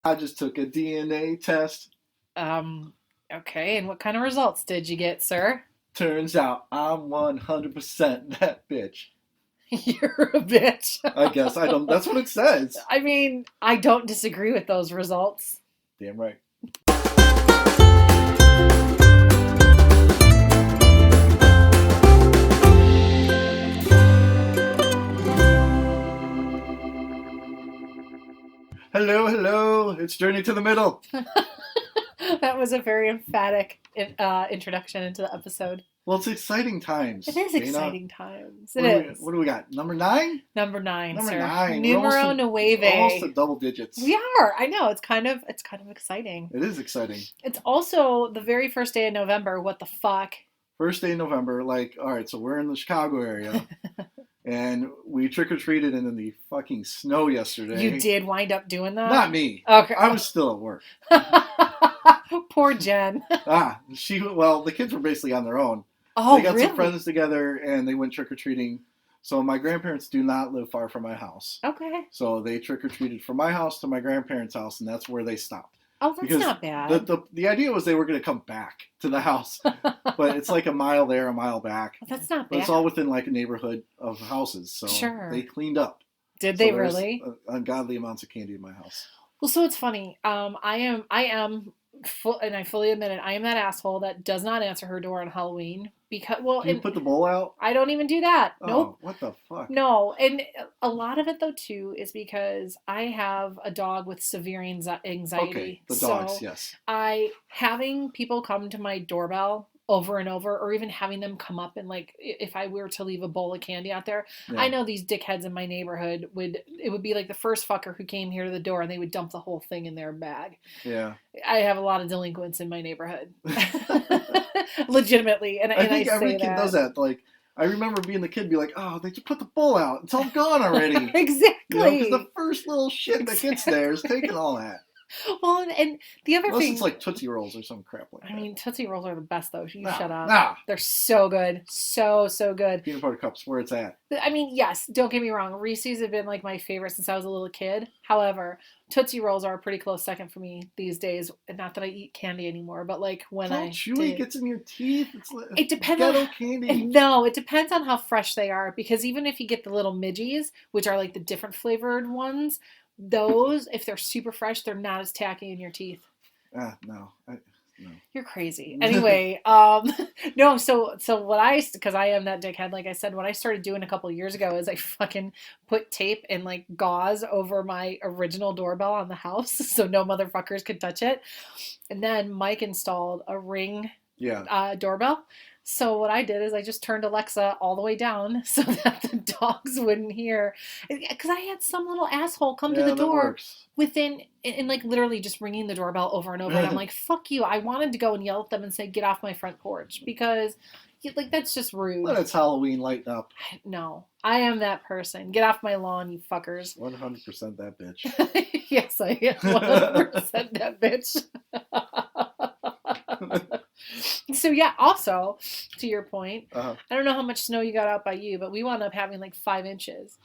I just took a DNA test. Okay, and what kind of results did you get, sir? Turns out I'm 100% that bitch. You're a bitch. I guess I don't. That's what it says. I mean, I don't disagree with those results. Damn right. Hello, hello. It's Journey to the Middle. That was a very emphatic introduction into the episode. Well, it's exciting times. It is Dana. exciting times. What do we got? Number 9? Number 9, Number sir. 9. Numero nueve. Almost to double digits. We are. I know. It's kind of exciting. It is exciting. It's also the very first day of November. What the fuck? First day of November. Like, all right, so we're in the Chicago area. And we trick-or-treated in the fucking snow yesterday. You did wind up doing that? Not me. Okay. I was still at work. Poor Jen. The kids were basically on their own. Oh, they got really? some friends together and they went trick-or-treating. So my grandparents do not live far from my house. Okay. So they trick-or-treated from my house to my grandparents' house, and that's where they stopped. Oh, that's not bad. The idea was they were going to come back to the house, but it's like a mile there, a mile back. Well, that's not bad. But it's all within like a neighborhood of houses, so sure. They cleaned up. Did they really? Ungodly amounts of candy in my house. Well, so it's funny. I am and I fully admit it. I am that asshole that does not answer her door on Halloween because Do you put the bowl out? I don't even do that. Oh, nope. What the fuck? No, and a lot of it though too is because I have a dog with severe anxiety. Okay, the dogs, yes. Having people come to my doorbell over and over, or even having them come up and like, if I were to leave a bowl of candy out there, yeah. I know these dickheads in my neighborhood would be like the first fucker who came here to the door and they would dump the whole thing in their bag. Yeah. I have a lot of delinquents in my neighborhood. Legitimately. And I think every kid does that. Like, I remember being the kid be like, oh, they just put the bowl out. It's all gone already. Exactly. Because the first little shit that gets there is taking all that. Well, and the other Unless thing... it's like Tootsie Rolls or some crap like that. I mean, Tootsie Rolls are the best, though. Shut up. Nah. They're so good. So good. Peanut butter cups, where it's at. I mean, yes, don't get me wrong. Reese's have been like my favorite since I was a little kid. However, Tootsie Rolls are a pretty close second for me these days. Not that I eat candy anymore, but like when I chewy gets in your teeth. It depends ghetto on candy. No, it depends on how fresh they are. Because even if you get the little midgies, which are like the different flavored ones, those, if they're super fresh, they're not as tacky in your teeth. No. You're crazy. Anyway, no, so what because I am that dickhead, like I said, what I started doing a couple of years ago is I fucking put tape and like gauze over my original doorbell on the house so no motherfuckers could touch it. And then Mike installed a Ring doorbell. So what I did is I just turned Alexa all the way down so that the dogs wouldn't hear. Because I had some little asshole come to the door and like literally just ringing the doorbell over and over. And I'm like, fuck you. I wanted to go and yell at them and say, get off my front porch. Because like that's just rude. Well, it's Halloween, lighten up. No, I am that person. Get off my lawn, you fuckers. 100% that bitch. Yes, I am 100% that bitch. So yeah, also to your point, I don't know how much snow you got out by you, but we wound up having like 5 inches.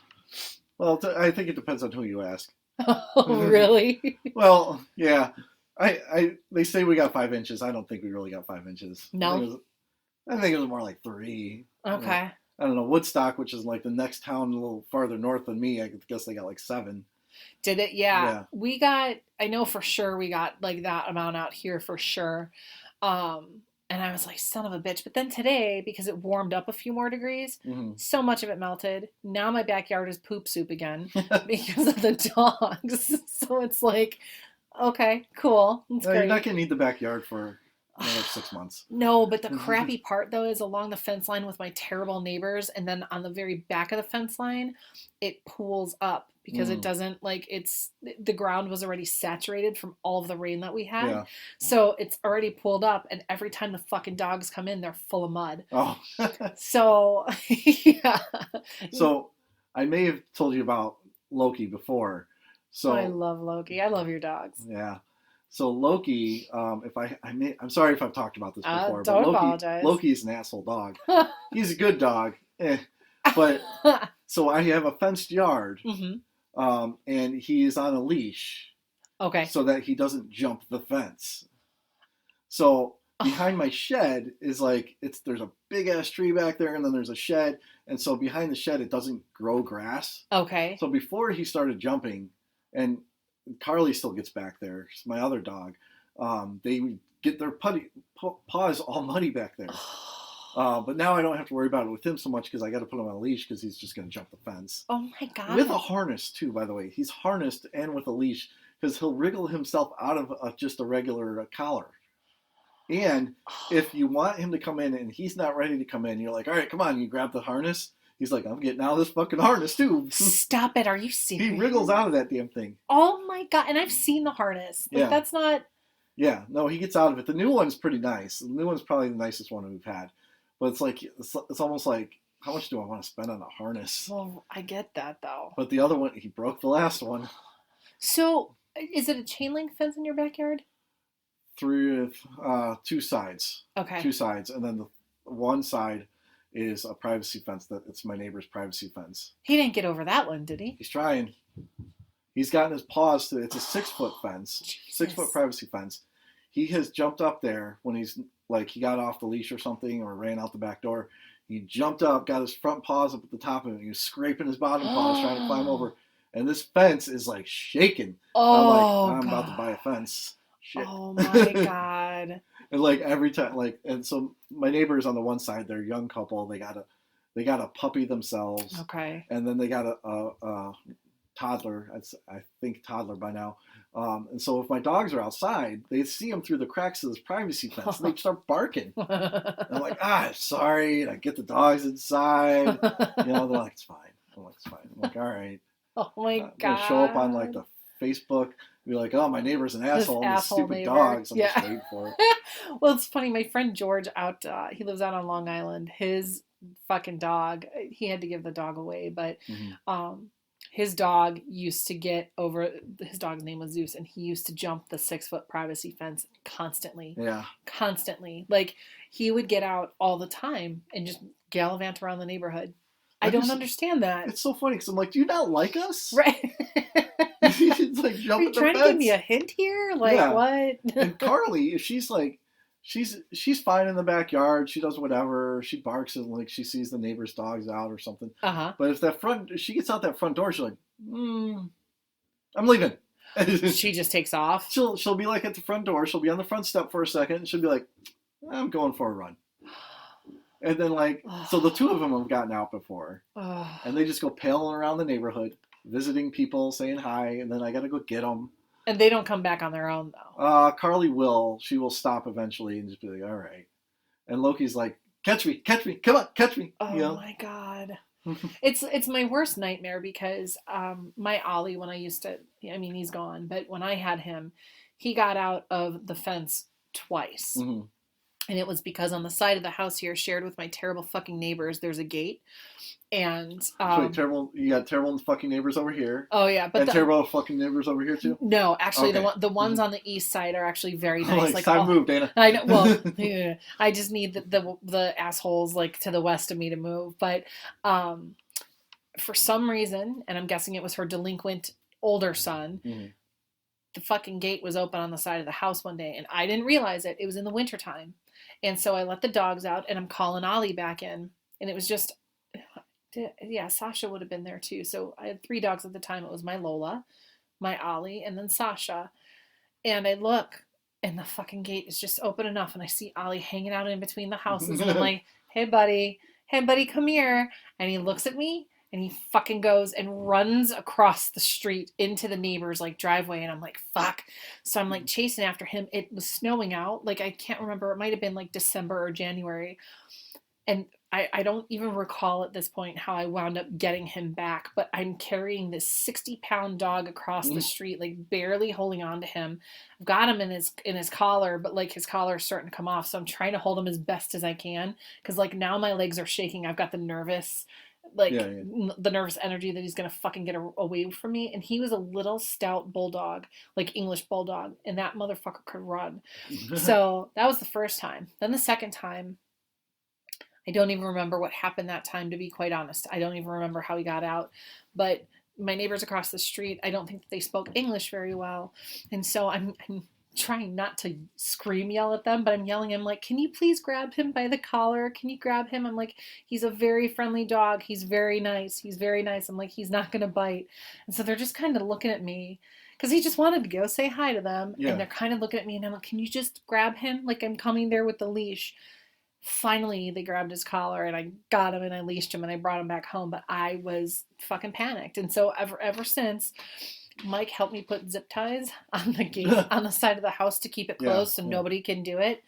Well, I think it depends on who you ask. Oh, really? Well, yeah. They say we got 5 inches. I don't think we really got 5 inches. No. I think it was more like 3. Okay. I don't know. Woodstock, which is like the next town a little farther north than me, I guess they got like 7. Did it? Yeah. We got, I know for sure we got like that amount out here for sure. And I was like, son of a bitch. But then today, because it warmed up a few more degrees, so much of it melted. Now my backyard is poop soup again because of the dogs. So it's like, okay, cool. That's great. You're not going to need the backyard for another 6 months. No, but the crappy part, though, is along the fence line with my terrible neighbors. And then on the very back of the fence line, it pools up. Because it doesn't, like, the ground was already saturated from all of the rain that we had. Yeah. So it's already pooled up, and every time the fucking dogs come in, they're full of mud. Oh. So, yeah. So, I may have told you about Loki before. So I love Loki. I love your dogs. Yeah. So Loki, I'm sorry if I've talked about this before. Don't apologize. Loki's an asshole dog. He's a good dog. But, so I have a fenced yard. And he is on a leash. Okay. So that he doesn't jump the fence. So behind my shed is like there's a big ass tree back there, and then there's a shed, and so behind the shed it doesn't grow grass. Okay. So before he started jumping, and Carly still gets back there, my other dog, they get their paws all muddy back there. But now I don't have to worry about it with him so much because I got to put him on a leash because he's just going to jump the fence. Oh my God. With a harness too, by the way. He's harnessed and with a leash because he'll wriggle himself out of just a regular collar. And if you want him to come in and he's not ready to come in, you're like, all right, come on, you grab the harness. He's like, I'm getting out of this fucking harness too. Stop it. Are you serious? He wriggles out of that damn thing. Oh my God. And I've seen the harness. Like, that's not... Yeah, no, he gets out of it. The new one's pretty nice. The new one's probably the nicest one we've had. But it's like, it's almost like, how much do I want to spend on a harness? Well, I get that though. But the other one, he broke the last one. So, is it a chain link fence in your backyard? Through two sides. Okay. Two sides. And then the one side is a privacy fence. It's my neighbor's privacy fence. He didn't get over that one, did he? He's trying. He's gotten his paws to, it's a 6-foot fence. Jesus. 6-foot privacy fence. He has jumped up there when he's like he got off the leash or something or ran out the back door. He jumped up, got his front paws up at the top of it. He was scraping his bottom paws trying to climb over. And this fence is like shaking. Oh, I'm about to buy a fence. Shit. Oh my God. And like every time, like, and so my neighbors on the one side, they're a young couple. They got a puppy themselves. Okay. And then they got a toddler. I think toddler by now. And so if my dogs are outside, they see them through the cracks of this privacy fence and they start barking. I'm like, sorry. And I get the dogs inside. You know, they're like, it's fine. I'm like, it's fine. I'm like, all right. Oh my God. I'm gonna show up on like the Facebook, be like, oh, my neighbor's an asshole. And these stupid neighbor. dogs. I'm just waiting for it. Well, it's funny. My friend George he lives out on Long Island. His fucking dog, he had to give the dog away, but his dog used to get over, his dog's name was Zeus, and he used to jump the 6-foot privacy fence constantly. Yeah. Constantly. Like, he would get out all the time and just gallivant around the neighborhood. I don't understand that. It's so funny because I'm like, do you not like us? Right. It's like, jump Are you trying to give me a hint here? Like, what? And Carly, she's like, she's fine in the backyard. She does whatever. She barks and like she sees the neighbor's dogs out or something. But if she gets out that front door, she's like, I'm leaving. She just takes off. She'll be like at the front door. She'll be on the front step for a second. And she'll be like, I'm going for a run. And then like, so the two of them have gotten out before. And they just go paling around the neighborhood, visiting people, saying hi. And then I got to go get them. And they don't come back on their own, though. Carly will. She will stop eventually and just be like, all right. And Loki's like, catch me, come on, catch me. Oh, my God. It's my worst nightmare because my Ollie, when I used to, I mean, he's gone, but when I had him, he got out of the fence twice. Mm-hmm. And it was because on the side of the house here, shared with my terrible fucking neighbors, there's a gate. And you got terrible fucking neighbors over here. Oh yeah, but terrible fucking neighbors over here too. No, actually, okay. the ones on the east side are actually very nice. Like time move, Dana. I know. Well, yeah, I just need the assholes like to the west of me to move. But for some reason, and I'm guessing it was her delinquent older son. Mm-hmm. The fucking gate was open on the side of the house one day, and I didn't realize it. It was in the wintertime. And so I let the dogs out, and I'm calling Ollie back in. And it was just, yeah, Sasha would have been there too. So I had 3 dogs at the time. It was my Lola, my Ollie, and then Sasha. And I look, and the fucking gate is just open enough, and I see Ollie hanging out in between the houses. And I'm like, hey, buddy, come here. And he looks at me. And he fucking goes and runs across the street into the neighbor's like driveway. And I'm like, fuck. So I'm like chasing after him. It was snowing out. Like, I can't remember. It might have been like December or January. And I don't even recall at this point how I wound up getting him back. But I'm carrying this 60-pound dog across the street, like barely holding on to him. I've got him in his collar, but like his collar is starting to come off. So I'm trying to hold him as best as I can. Because like now my legs are shaking. I've got the nervous... the nervous energy that he's going to fucking get away from me. And he was a little stout bulldog, like English bulldog. And that motherfucker could run. So that was the first time. Then the second time, I don't even remember what happened that time, to be quite honest. I don't even remember how he got out. But my neighbors across the street, I don't think that they spoke English very well. And so I'm trying not to scream yell at them, but I'm yelling. I'm like, can you please grab him by the collar? Can you grab him? I'm like, he's a very friendly dog. He's very nice. He's very nice. I'm like, he's not going to bite. And so they're just kind of looking at me because he just wanted to go say hi to them. Yeah. And they're kind of looking at me and I'm like, can you just grab him? Like I'm coming there with the leash. Finally, they grabbed his collar and I got him and I leashed him and I brought him back home. But I was fucking panicked. And so ever since, Mike helped me put zip ties on the gate on the side of the house to keep it closed so nobody can do it.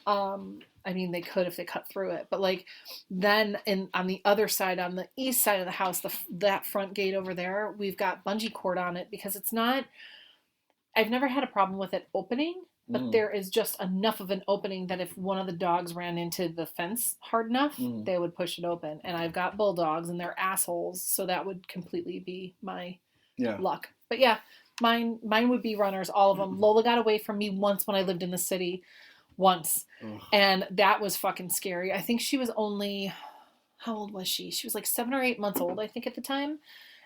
I mean, they could if they cut through it. But like then on the other side, on the east side of the house, that front gate over there, we've got bungee cord on it because it's not, I've never had a problem with it opening. But there is just enough of an opening that if one of the dogs ran into the fence hard enough, they would push it open. And I've got bulldogs and they're assholes. So that would completely be my luck. But yeah, mine would be runners, all of them. Lola got away from me once when I lived in the city. Once. And that was fucking scary. I think she was only, how old was she? She was like 7 or 8 months old, I think, at the time.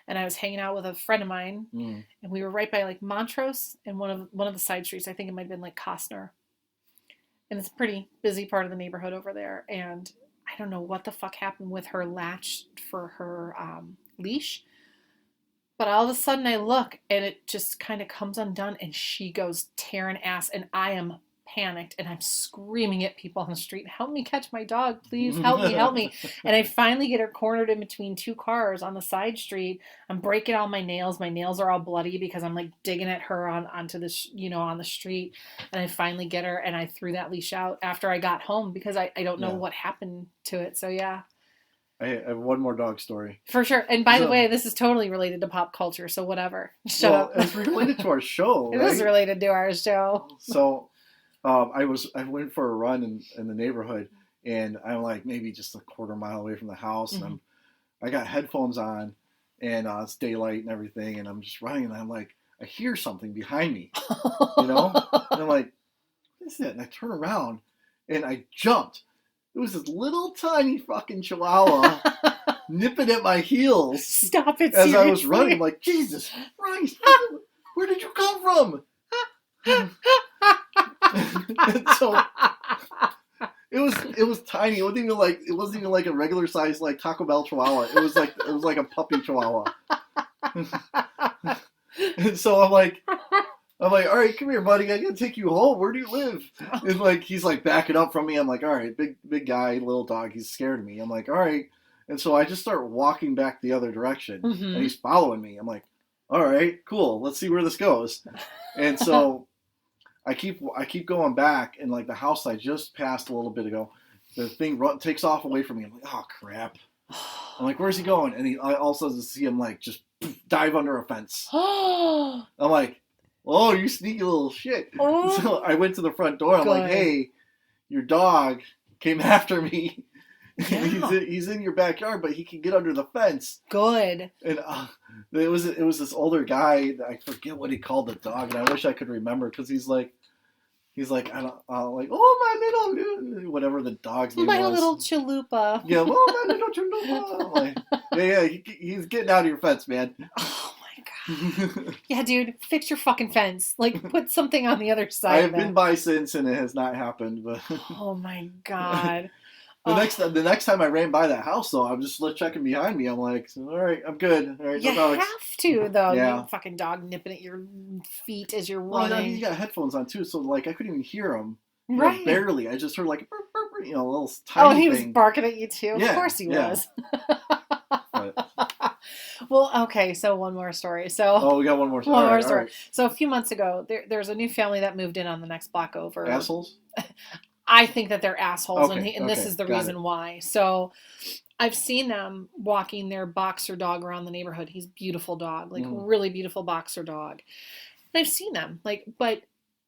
And I was hanging out with a friend of mine, and we were right by like Montrose and one of the side streets. I think it might have been like Costner, and it's a pretty busy part of the neighborhood over there. And I don't know what the fuck happened with her latch for her leash, but all of a sudden I look and it just kind of comes undone, and she goes tearing ass, and I am panicked and I'm screaming at people on the street, help me catch my dog, please help me. And I finally get her cornered in between 2 cars on the side street. I'm breaking all my nails are all bloody because I'm like digging at her onto this, on the street. And I finally get her and I threw that leash out after I got home because I don't know what happened to it. So yeah, I have one more dog story. For sure. And by the way, this is totally related to pop culture, so whatever. Shut up. It's related to our show, It right? is related to our show. So I went for a run in the neighborhood, and I'm like maybe just a quarter mile away from the house, and I got headphones on, and it's daylight and everything, and I'm just running, and I'm like, I hear something behind me, and I'm like, what is that? And I turn around, and I jumped. It was this little tiny fucking chihuahua nipping at my heels. Stop it! As seriously? I was running, I'm like, Jesus Christ, where did you come from? And so it was tiny. It wasn't even like a regular size like Taco Bell Chihuahua. It was like a puppy Chihuahua. And so I'm like, all right, come here, buddy. I gotta take you home. Where do you live? And like he's like backing up from me. I'm like, all right, big guy, little dog. He's scared of me. I'm like, all right. And so I just start walking back the other direction, and he's following me. I'm like, all right, cool. Let's see where this goes. And so I keep going back, and like the house I just passed a little bit ago, the thing takes off away from me. I'm like, oh crap. I'm like, where's he going? And I also see him like just dive under a fence. I'm like, oh, you sneaky little shit. So I went to the front door. I'm like, hey, your dog came after me. Yeah. He's in your backyard, but he can get under the fence. Good. And it was this older guy. I forget what he called the dog, and I wish I could remember because he's like I don't like, oh, my little, whatever the dog's name was. My little chalupa. Yeah, oh, my little chalupa. I'm like, yeah, he's getting out of your fence, man. Oh my god. Yeah, dude, fix your fucking fence. Like, put something on the other side. I have been by since, and it has not happened. But oh my god. The next time I ran by that house, though, I'm just checking behind me. I'm like, all right, I'm good. All right, you have to, though. Yeah. You fucking dog nipping at your feet as you're running. running. You got headphones on, too, so, like, I couldn't even hear him. Right. Barely. I just heard, like, burp, burp, burp, a little tiny thing. He was barking at you, too? Yeah, of course he was. Well, okay, so one more story. We got one more story. One more story. Right. So a few months ago, there's a new family that moved in on the next block over. Assholes? I think that they're assholes, okay, and this is the reason why. So I've seen them walking their boxer dog around the neighborhood. He's a beautiful dog, like really beautiful boxer dog. And I've seen them, but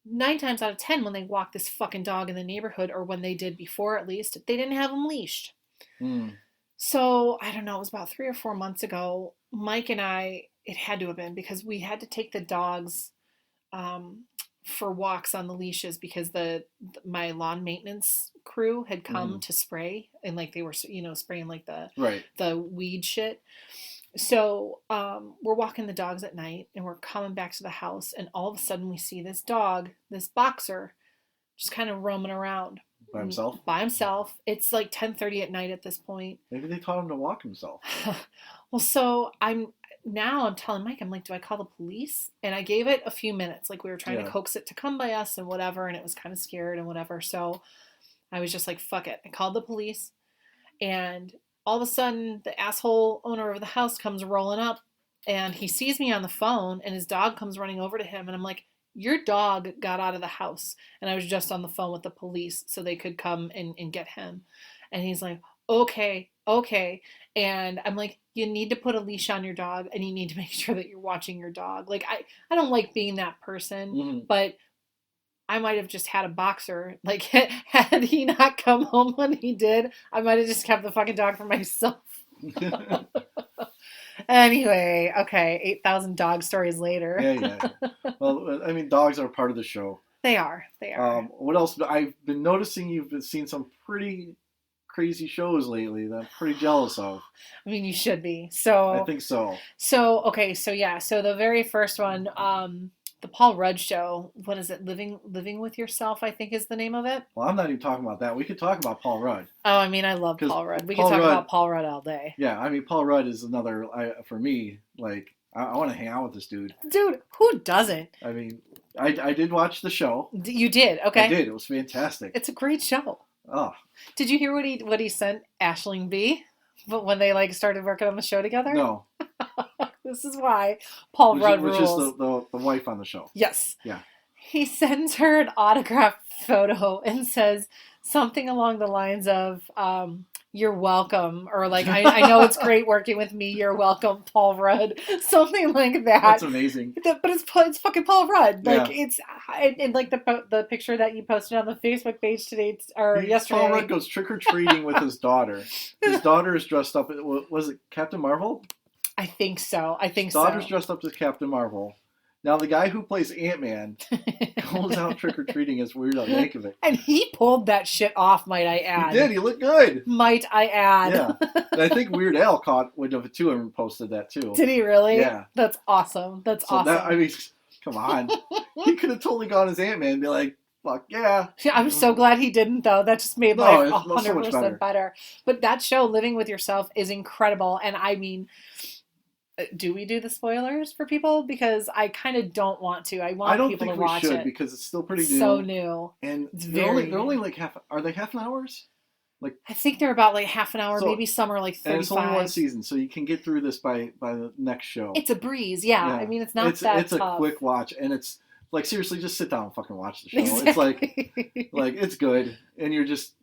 9 times out of 10 when they walk this fucking dog in the neighborhood, or when they did before at least, they didn't have him leashed. So I don't know, it was about 3 or 4 months ago, Mike and I, it had to have been because we had to take the dogs for walks on the leashes because my lawn maintenance crew had come to spray, and like they were spraying like the weed shit. So we're walking the dogs at night and we're coming back to the house, and all of a sudden we see this dog, this boxer, just kind of roaming around By himself? by himself. It's like 10:30 at night at this point. Maybe they taught him to walk himself. Well, so I'm telling Mike, I'm like, do I call the police? And I gave it a few minutes. Like we were trying to coax it to come by us and whatever, and it was kind of scared and whatever. So I was just like, fuck it. I called the police, and all of a sudden the asshole owner of the house comes rolling up, and he sees me on the phone, and his dog comes running over to him, and I'm like, your dog got out of the house, and I was just on the phone with the police so they could come and get him. And he's like, okay, okay. And I'm like, you need to put a leash on your dog, and you need to make sure that you're watching your dog. Like, I don't like being that person, but I might have just had a boxer. Like, had he not come home when he did, I might have just kept the fucking dog for myself. Anyway, okay, 8,000 dog stories later. Yeah. Well, I mean, dogs are part of the show. They are. What else? I've been noticing you've been seeing some pretty crazy shows lately that I'm pretty jealous of. I mean, you should be. So I think so. So, okay, so yeah, so the very first one, the Paul Rudd show, what is it? Living with Yourself, I think is the name of it. Well, I'm not even talking about that. We could talk about Paul Rudd. Oh, I mean, I love Paul Rudd. We could talk about Paul Rudd all day. Yeah, I mean, Paul Rudd is another, for me, like, I want to hang out with this dude. Dude, who doesn't? I mean, I did watch the show. You did? Okay. I did. It was fantastic. It's a great show. Oh. Did you hear what he sent Aisling B? But when they like started working on the show together? No. This is why Paul Rudd rules. Which is the wife on the show. Yes. Yeah. He sends her an autographed photo and says something along the lines of, you're welcome, or like, I know it's great working with me, you're welcome, Paul Rudd. Something like that. That's amazing. But it's fucking Paul Rudd. Like, yeah. It's, and like the picture that you posted on the Facebook page today, or yesterday. Paul Rudd goes trick-or-treating with his daughter. His daughter is dressed up, was it Captain Marvel? I think so. His daughter's dressed up as Captain Marvel. Now, the guy who plays Ant-Man goes out trick-or-treating as Weird Al Yankovic. And he pulled that shit off, might I add. He did. He looked good. Might I add. Yeah. And I think Weird Al caught wind of it, too, and posted that, too. Did he really? Yeah. That's awesome. That's awesome. I mean, come on. He could have totally gone as Ant-Man and be like, fuck, yeah. I'm so glad he didn't, though. That just made life 100% better. But that show, Living with Yourself, is incredible. And I mean... Do we do the spoilers for people? Because I kind of don't want to. I want people to watch it. I don't think we should because it's still pretty new. So new. And they're only like are they half an hours? Like I think they're about like half an hour, maybe some are like 35. And it's only one season, so you can get through this by the next show. It's a breeze, yeah. I mean, it's not that It's tough. A quick watch, and it's like seriously, just sit down and fucking watch the show. Exactly. It's like it's good, and you're just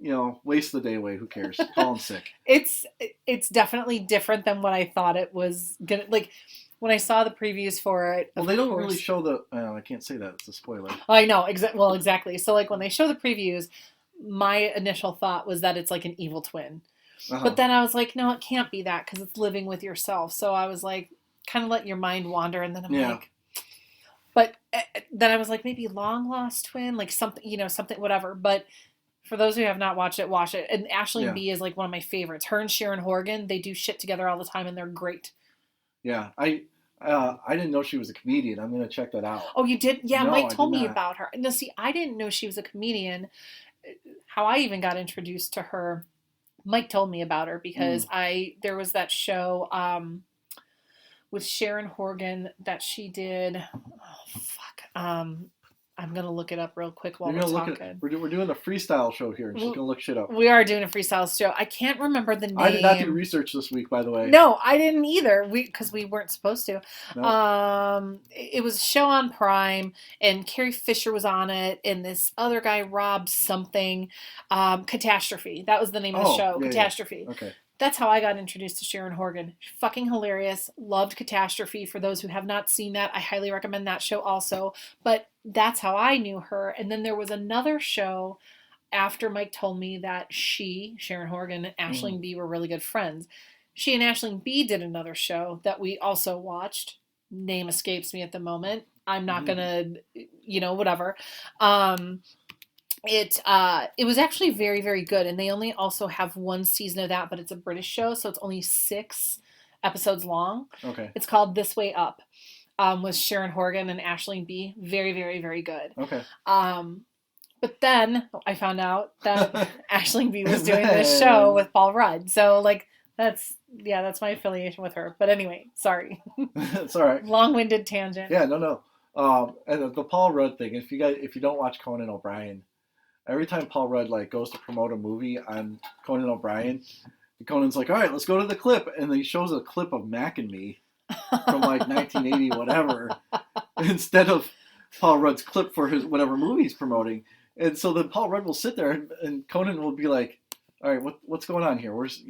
waste the day away. Who cares? Call in sick. It's definitely different than what I thought it was gonna like. When I saw the previews for it, well, they don't really show the. I can't say that; it's a spoiler. I know, exactly. So, like when they show the previews, my initial thought was that it's like an evil twin, but then I was like, no, it can't be that because it's living with yourself. So I was like, kind of let your mind wander, and then I'm like. But then I was like, maybe long lost twin, like something, something, whatever. But for those who have not watched it, watch it. And Aisling B is like one of my favorites. Her and Sharon Horgan, they do shit together all the time, and they're great. Yeah, I didn't know she was a comedian. I'm gonna check that out. Oh, you did? Yeah, no, Mike told me about her. No, see, I didn't know she was a comedian. How I even got introduced to her, Mike told me about her because there was that show. With Sharon Horgan that she did. Oh, fuck. I'm going to look it up real quick while we're talking. We're doing a freestyle show here, and she's going to look shit up. We are doing a freestyle show. I can't remember the name. I did not do research this week, by the way. No, I didn't either, because we weren't supposed to. No. It was a show on Prime, and Carrie Fisher was on it, and this other guy, Rob something. Catastrophe. That was the name of the show. Yeah, Catastrophe. Yeah. Okay. That's how I got introduced to Sharon Horgan. Fucking hilarious. Loved Catastrophe. For those who have not seen that, I highly recommend that show also. But that's how I knew her. And then there was another show after Mike told me that Sharon Horgan, and Aisling B were really good friends. She and Aisling B did another show that we also watched. Name escapes me at the moment. I'm not going to, whatever. It was actually very, very good, and they only also have one season of that, but it's a British show, so it's only 6 episodes long. Okay. It's called This Way Up, with Sharon Horgan and Aisling B. Very, very, very good. Okay. But then I found out that Aisling B was doing this show with Paul Rudd. So like that's my affiliation with her. But anyway, sorry. It's all right. Long-winded tangent. Yeah, no. And the Paul Rudd thing. If you don't watch Conan O'Brien, every time Paul Rudd like goes to promote a movie on Conan O'Brien, Conan's like, all right, let's go to the clip, and then he shows a clip of Mac and Me from like 1980 whatever, instead of Paul Rudd's clip for his whatever movie he's promoting. And so then Paul Rudd will sit there and Conan will be like, all right, what's going on here? Where's,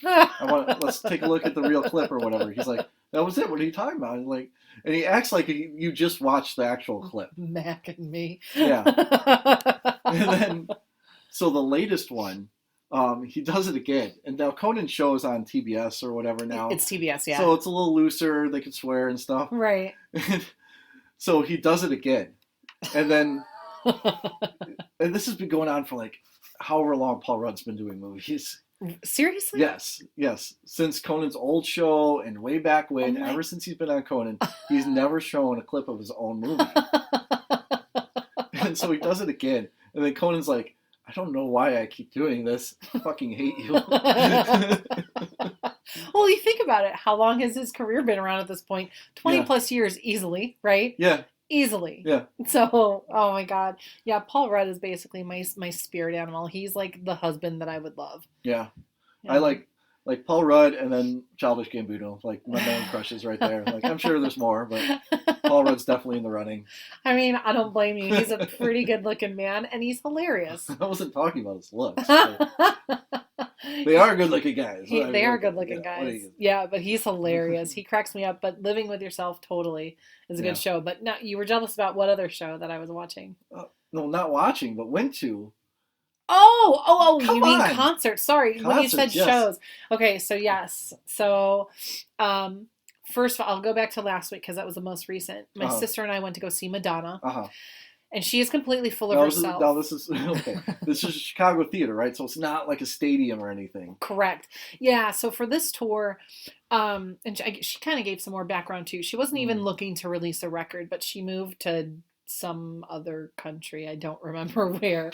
let's take a look at the real clip or whatever. He's like, that was it. What are you talking about? And he acts like you just watched the actual clip. Mac and Me. Yeah. And then, so the latest one, he does it again. And now Conan shows on TBS or whatever now. It's TBS, yeah. So it's a little looser. They can swear and stuff. Right. So he does it again. And then, and this has been going on for like however long Paul Rudd's been doing movies. Seriously? Yes. Since Conan's old show and way back when, ever since he's been on Conan, he's never shown a clip of his own movie. And so he does it again. And then Conan's like, I don't know why I keep doing this. I fucking hate you. Well, you think about it. How long has his career been around at this point? 20 plus years easily, right? Yeah. Easily. Yeah. So, oh my God. Yeah, Paul Rudd is basically my spirit animal. He's like the husband that I would love. Yeah. I like Paul Rudd and then Childish Gambino. Like my man crushes right there. Like I'm sure there's more, but Paul Rudd's definitely in the running. I mean, I don't blame you. He's a pretty good looking man and he's hilarious. I wasn't talking about his looks. They are good looking guys. They are good looking guys. Yeah, but he's hilarious. He cracks me up. But Living with Yourself totally is a good show. But no, you were jealous about what other show that I was watching? No, not watching, but went to. Oh, Come you mean on. concerts. Sorry, when you said shows. Okay, so yes. So, first of all, I'll go back to last week because that was the most recent. My sister and I went to go see Madonna. And she is completely full of herself. This is okay. This is a Chicago theater, right? So it's not like a stadium or anything. Correct. Yeah. So for this tour, and she kind of gave some more background too. She wasn't even looking to release a record, but she moved to some other country. I don't remember where.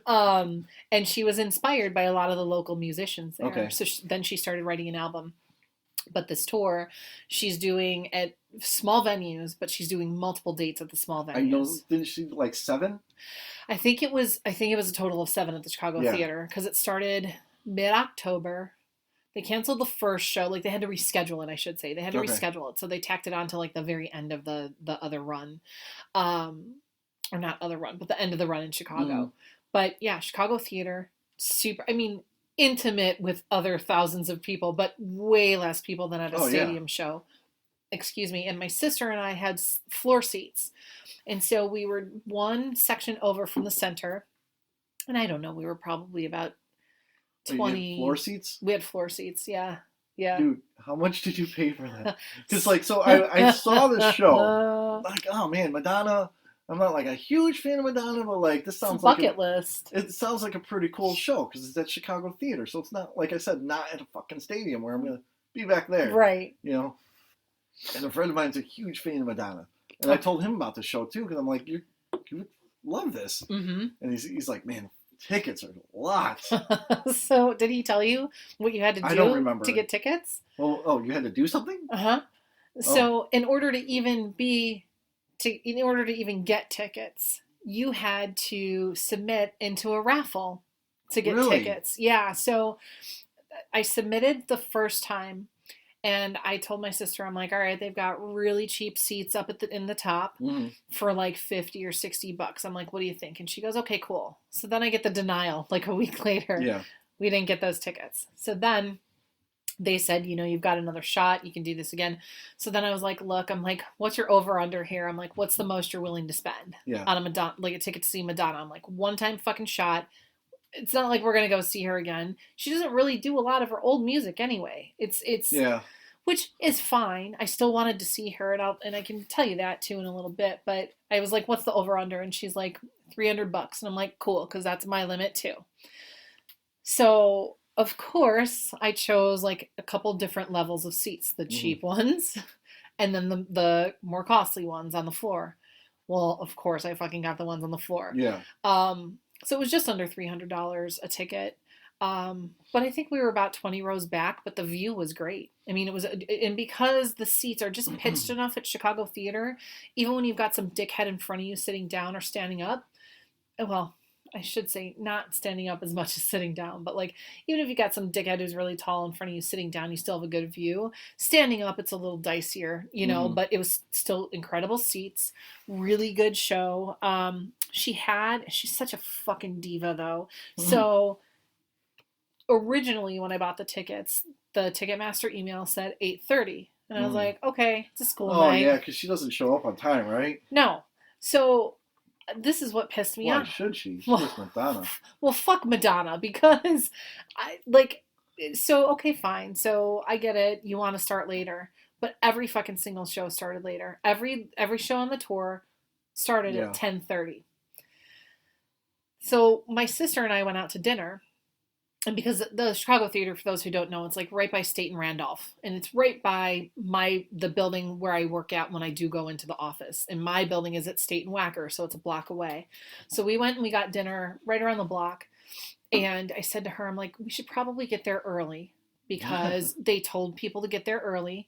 And she was inspired by a lot of the local musicians there. Okay. So then she started writing an album. But this tour, she's doing at small venues, but she's doing multiple dates at the small venues. I know. Didn't she like 7? I think it was a total of 7 at the Chicago Theater because it started mid-October. They canceled the first show. Like they had to reschedule it, I should say. They had to reschedule it. So they tacked it on to like the very end of the other run. Or not other run, but the end of the run in Chicago. But yeah, Chicago Theater, super, I mean, intimate with other thousands of people, but way less people than at a stadium show. Excuse me. And my sister and I had floor seats. And so we were one section over from the center. And I don't know, we were probably about 20. You had floor seats? We had floor seats, yeah. Yeah. Dude, how much did you pay for that? Because like, so I saw this show. Like, oh man, Madonna. I'm not like a huge fan of Madonna, but like this sounds like bucket list. It sounds like a pretty cool show because it's at Chicago Theater, so it's not like I said, not at a fucking stadium where I'm gonna be back there, right? You know. And a friend of mine's a huge fan of Madonna, and I told him about the show too because I'm like, you would love this, and he's like, man, tickets are a lot. So did he tell you what you had to do I don't remember. To get tickets? Well, you had to do something? So in order to even get tickets, you had to submit into a raffle to get tickets. Yeah. So I submitted the first time and I told my sister, I'm like, all right, they've got really cheap seats up in the top for like $50 or $60. I'm like, what do you think? And she goes, okay, cool. So then I get the denial like a week later. Yeah. We didn't get those tickets. So then they said, you've got another shot. You can do this again. So then I was like, look, I'm like, what's your over under here? I'm like, what's the most you're willing to spend on a Madonna, like a ticket to see Madonna? I'm like, one time fucking shot. It's not like we're going to go see her again. She doesn't really do a lot of her old music anyway. It's which is fine. I still wanted to see her and I can tell you that too in a little bit, but I was like, what's the over under? And she's like $300. And I'm like, cool. Cause that's my limit too. So of course, I chose like a couple different levels of seats, the Hmm. cheap ones and then the more costly ones on the floor. Well, of course, I fucking got the ones on the floor. Yeah. So it was just under $300 a ticket. But I think we were about 20 rows back, but the view was great. I mean, it was, and because the seats are just pitched enough at Chicago Theater, even when you've got some dickhead in front of you sitting down or standing up, well, I should say not standing up as much as sitting down, but like even if you got some dickhead who's really tall in front of you sitting down, you still have a good view. Standing up, it's a little dicier, Hmm. but it was still incredible seats, really good show. She's such a fucking diva though. Hmm. So originally when I bought the tickets, the Ticketmaster email said 8:30. And I was Hmm. like, okay, it's a school Oh night. yeah, because she doesn't show up on time, right? No. So this is what pissed me Why off. should she? She Well, is Madonna. well, fuck Madonna because I like. So okay, fine. So I get it. You want to start later, but every fucking single show started later. Every show on the tour started at Yeah. 10:30. So my sister and I went out to dinner, and because the Chicago Theater, for those who don't know, it's like right by State and Randolph, and it's right by the building where I work at when I do go into the office. And my building is at State and Wacker, so it's a block away. So we went and we got dinner right around the block, and I said to her, I'm like, we should probably get there early because they told people to get there early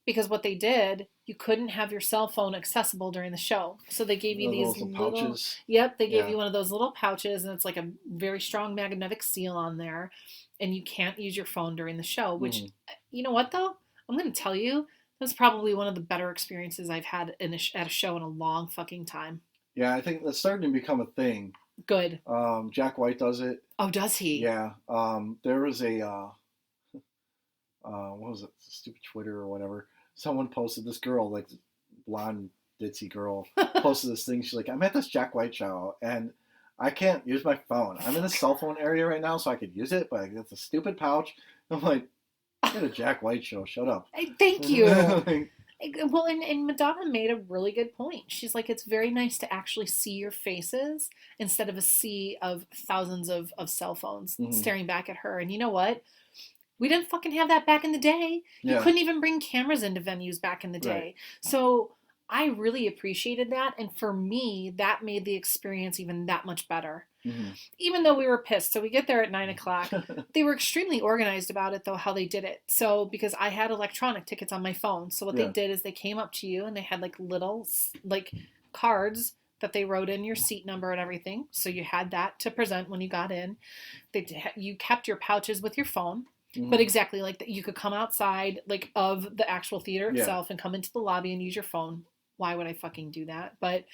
because what they did, you couldn't have your cell phone accessible during the show. So they gave you these Those little, pouches. yep, they gave Yeah. you one of those little pouches and it's like a very strong magnetic seal on there. And you can't use your phone during the show, which, Hmm. you know what though? I'm going to tell you, that's probably one of the better experiences I've had at a show in a long fucking time. Yeah, I think that's starting to become a thing. Good. Jack White does it. Oh, does he? Yeah. There was a what was it? Stupid Twitter or whatever. Someone posted this girl, like blonde ditzy girl, posted this thing. She's like, I'm at this Jack White show and I can't use my phone. I'm in the cell phone area right now, so I could use it, but it's a stupid pouch. I'm like, at a Jack White show. Shut up. Thank you. Like, Well, and Madonna made a really good point. She's like, it's very nice to actually see your faces instead of a sea of thousands of cell phones mhm. staring back at her. And you know what? We didn't fucking have that back in the day. You Yeah. couldn't even bring cameras into venues back in the day. Right. So I really appreciated that. And for me, that made the experience even that much better. Mhm. Even though we were pissed. So we get there at 9 o'clock. They were extremely organized about it, though, how they did it. So because I had electronic tickets on my phone. So what they Yeah. did is they came up to you and they had like little like cards that they wrote in your seat number and everything. So you had that to present when you got in. You kept your pouches with your phone. Mhm. But exactly like that, you could come outside like of the actual theater Yeah. itself and come into the lobby and use your phone. Why would I fucking do that? But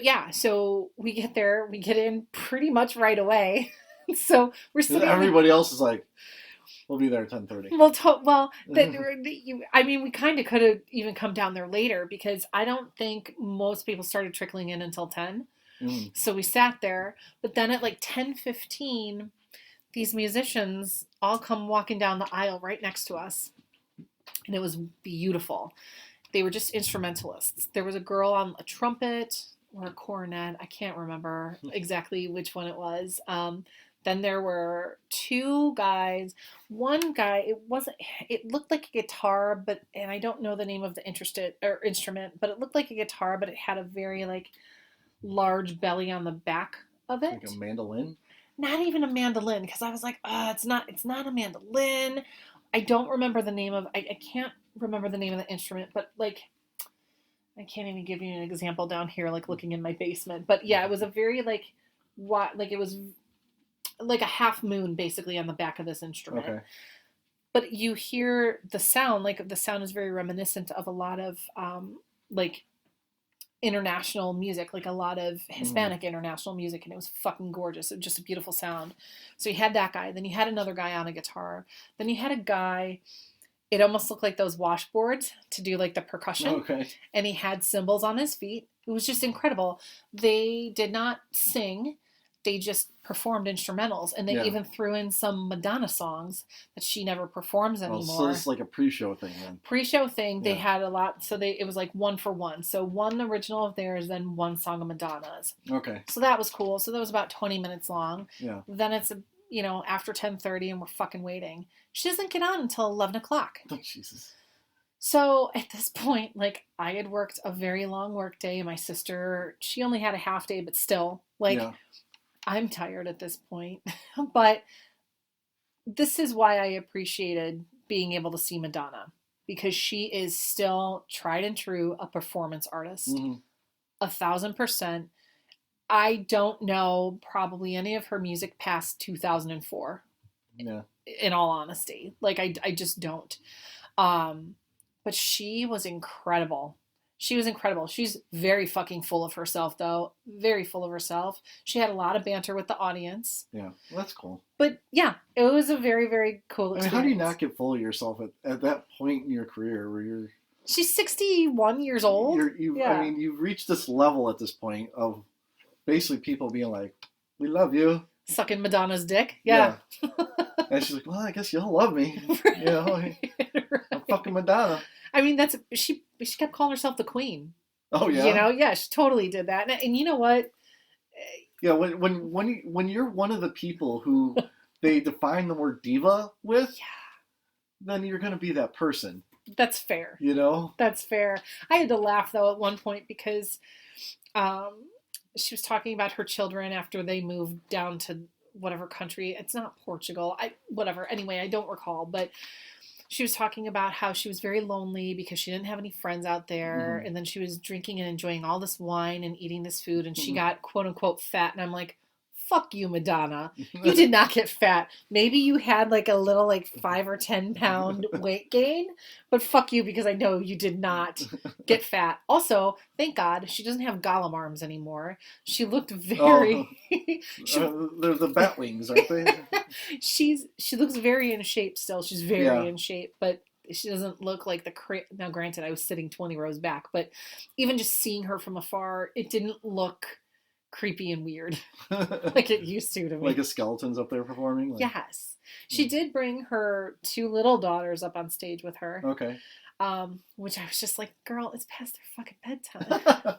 yeah, so we get there, we get in pretty much right away. So we're sitting. Everybody else is like, we'll be there at 10:30. I mean, we kind of could have even come down there later because I don't think most people started trickling in until 10. Mhm. So we sat there, but then at like 10:15 these musicians all come walking down the aisle right next to us. And it was beautiful. They were just instrumentalists. There was a girl on a trumpet or a cornet. I can't remember exactly which one it was. Then there were two guys. One guy, it looked like a guitar, and I don't know the name of the instrument, but it looked like a guitar, but it had a very like large belly on the back of it. Like a mandolin? Not even a mandolin, because I was like, it's not a mandolin. I don't remember the name of, I can't remember the name of the instrument, but like, I can't even give you an example down here, like looking in my basement. But yeah, it was a very like, it was like a half moon basically on the back of this instrument. Okay. But you hear the sound, like the sound is very reminiscent of a lot of like international music, like a lot of Hispanic international music, and it was fucking gorgeous. It was just a beautiful sound. So you had that guy, then you had another guy on a guitar, then you had a guy, it almost looked like those washboards to do like the percussion. Okay. And he had cymbals on his feet. It was just incredible. They did not sing, they just performed instrumentals, and they even threw in some Madonna songs that she never performs anymore. So it's like a pre-show thing then. Pre-show thing, they had a lot, so it was like 1 for 1. So one original of theirs, then one song of Madonna's. Okay. So that was cool. So that was about 20 minutes long. Yeah. Then it's after 10:30 and we're fucking waiting. She doesn't get on until 11 o'clock. Oh, Jesus. So at this point, like, I had worked a very long work day. My sister, she only had a half day, but still, like, I'm tired at this point. But this is why I appreciated being able to see Madonna, because she is still tried and true a performance artist. 1,000%. I don't know probably any of her music past 2004. Yeah. In all honesty. Like, I just don't. But she was incredible. She was incredible. She's very fucking full of herself, though. Very full of herself. She had a lot of banter with the audience. Yeah, well, that's cool. But yeah, it was a very, very cool experience. I mean, how do you not get full of yourself at that point in your career where you're... She's 61 years old. I mean, you've reached this level at this point of basically people being like, we love you. Sucking Madonna's dick. Yeah. And she's like, well, I guess you'll love me. Right. I'm fucking Madonna. I mean, she kept calling herself the queen. Oh, yeah? Yeah, she totally did that. And you know what? Yeah, when you're one of the people who they define the word diva with, then you're going to be that person. That's fair. That's fair. I had to laugh, though, at one point because she was talking about her children after they moved down to whatever country. It's not Portugal. Whatever. Anyway, I don't recall. But she was talking about how she was very lonely because she didn't have any friends out there. And then she was drinking and enjoying all this wine and eating this food. And she got, quote unquote, fat. And I'm like, fuck you, Madonna. You did not get fat. Maybe you had like a little 5 or 10 pound weight gain, but fuck you, because I know you did not get fat. Also, thank God she doesn't have Gollum arms anymore. She looked very... they're the bat wings, aren't they? She looks very in shape still. She's very in shape, but she doesn't look like now granted, I was sitting 20 rows back, but even just seeing her from afar, it didn't look creepy and weird like it used to me. Like a skeleton's up there performing? Yes. She did bring her 2 little daughters up on stage with her. Okay. Which I was just like, girl, it's past their fucking bedtime.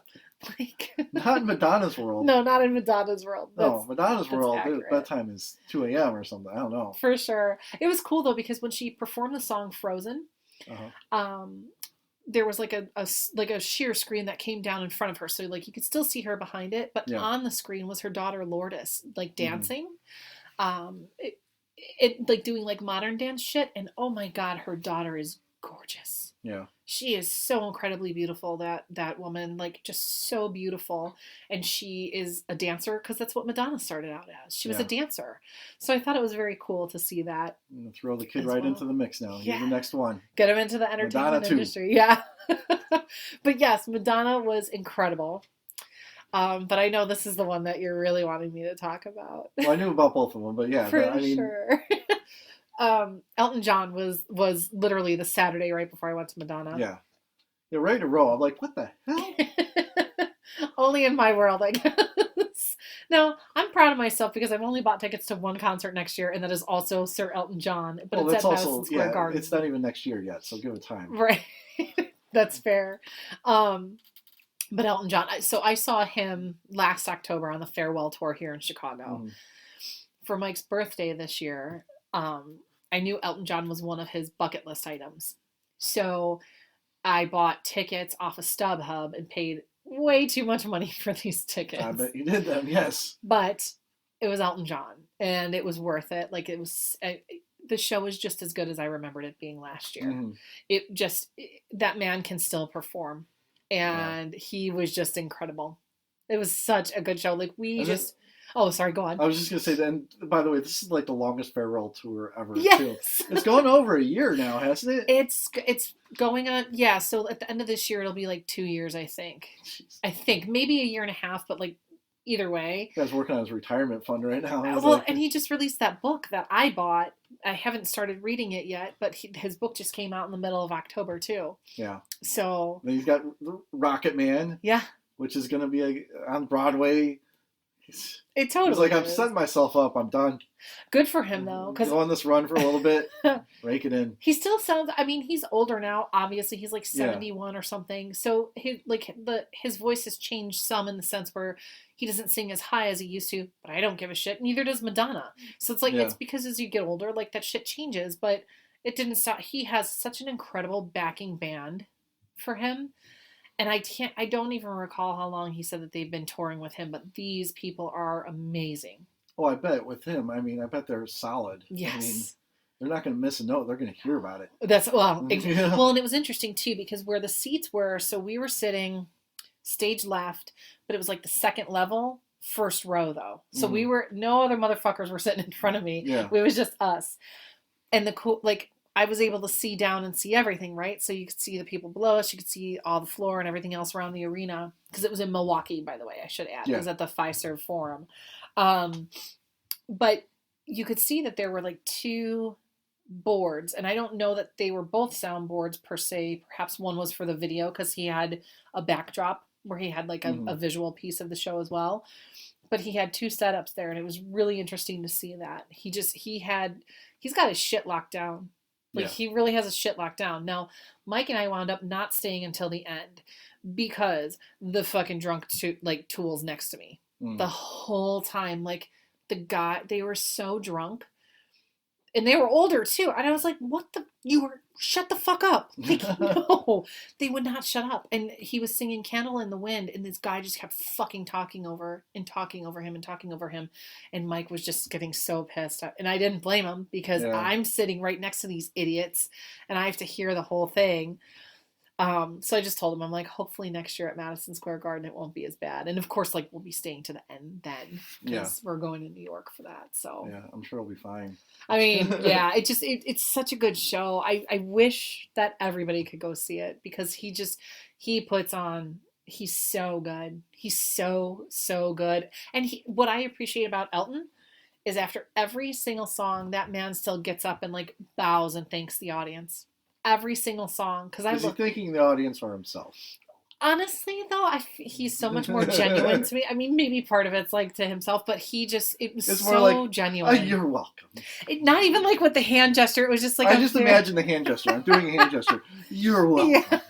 Not in Madonna's world. No, not in Madonna's world. Madonna's world, bedtime is 2 a.m. or something. I don't know. For sure. It was cool, though, because when she performed the song Frozen, there was like a sheer screen that came down in front of her, so like you could still see her behind it, but on the screen was her daughter Lourdes, like dancing, it like doing like modern dance shit, and oh my god, her daughter is gorgeous. Yeah, she is so incredibly beautiful. That woman, like, just so beautiful, and she is a dancer because that's what Madonna started out as. She was a dancer, so I thought it was very cool to see that. Throw the kid right into the mix now. He's the next one. Get him into the entertainment industry. Yeah, but yes, Madonna was incredible. But I know this is the one that you're really wanting me to talk about. Well, I knew about both of them, but yeah, sure. Elton John was literally the Saturday right before I went to Madonna. Yeah, ready to roll. I'm like, what the hell? Only in my world, I guess. No, I'm proud of myself because I've only bought tickets to one concert next year, and that is also Sir Elton John. But it's at Madison Square Garden. It's not even next year yet, so give it time. Right, that's fair. But Elton John, so I saw him last October on the farewell tour here in Chicago. For Mike's birthday this year. I knew Elton John was one of his bucket list items. So I bought tickets off of StubHub and paid way too much money for these tickets. I bet you did them, yes. But it was Elton John, and it was worth it. Like, it was, the show was just as good as I remembered it being last year. That man can still perform, and he was just incredible. It was such a good show. Like, oh, sorry, go on. I was just going to say, then, by the way, this is like the longest farewell tour ever, yes. too. It's going over a year now, hasn't it? It's going on, yeah, so at the end of this year, it'll be like 2 years, I think. Jeez. I think, maybe a year and a half, but like, either way. This guy's working on his retirement fund right now. And he just released that book that I bought. I haven't started reading it yet, but his book just came out in the middle of October, too. Yeah. So. Then he's got Rocket Man. Yeah. Which is going to be on Broadway It totally He's like, I'm is. setting myself up. I'm done. Good for him though, because go on this run for a little bit, rake it in. He still sounds. I mean, he's older now. Obviously, he's like Yeah. 71 or something. So his voice has changed some in the sense where he doesn't sing as high as he used to. But I don't give a shit. Neither does Madonna. So it's like Yeah. it's because as you get older, like that shit changes. But it didn't stop. He has such an incredible backing band for him. And I don't even recall how long he said that they've been touring with him, but these people are amazing. Oh, I bet with him, I mean, I bet they're solid. Yes. I mean, they're not going to miss a note. They're going to hear about it. That's, well, Yeah. well, and it was interesting too, because where the seats were, so we were sitting stage left, but it was like the second level, first row though. So we were, no other motherfuckers were sitting in front of me. Yeah. It was just us. And the cool, like, I was able to see down and see everything, right? So you could see the people below us, you could see all the floor and everything else around the arena. Because it was in Milwaukee, by the way, I should add. Yeah. It was at the Fiserv Forum. But you could see that there were like two boards, and I don't know that they were both soundboards per se. Perhaps one was for the video because he had a backdrop where he had like a visual piece of the show as well. But he had two setups there, and it was really interesting to see that. He's got his shit locked down. Like, he really has his shit locked down. Now, Mike and I wound up not staying until the end because the fucking drunk tools next to me. The whole time, like, they were so drunk. And they were older, too. And I was like, shut the fuck up. Like, no. They would not shut up. And he was singing Candle in the Wind, and this guy just kept fucking talking over him. And Mike was just getting so pissed. And I didn't blame him because I'm sitting right next to these idiots, and I have to hear the whole thing. So I just told him, I'm like, hopefully next year at Madison Square Garden it won't be as bad. And of course, like, we'll be staying to the end then because we're going to New York for that. So yeah, I'm sure it'll be fine. I mean, yeah, it's such a good show. I wish that everybody could go see it because he puts on. He's so good. He's so good. And what I appreciate about Elton is after every single song, that man still gets up and like bows and thanks the audience. Every single song, because Is he thanking the audience or himself? Honestly, though, he's so much more genuine to me. I mean, maybe part of it's like to himself, but it was so like, genuine. You're welcome. Not even like with the hand gesture. It was just like I just imagine the hand gesture. I'm doing a hand gesture. You're welcome. Yeah.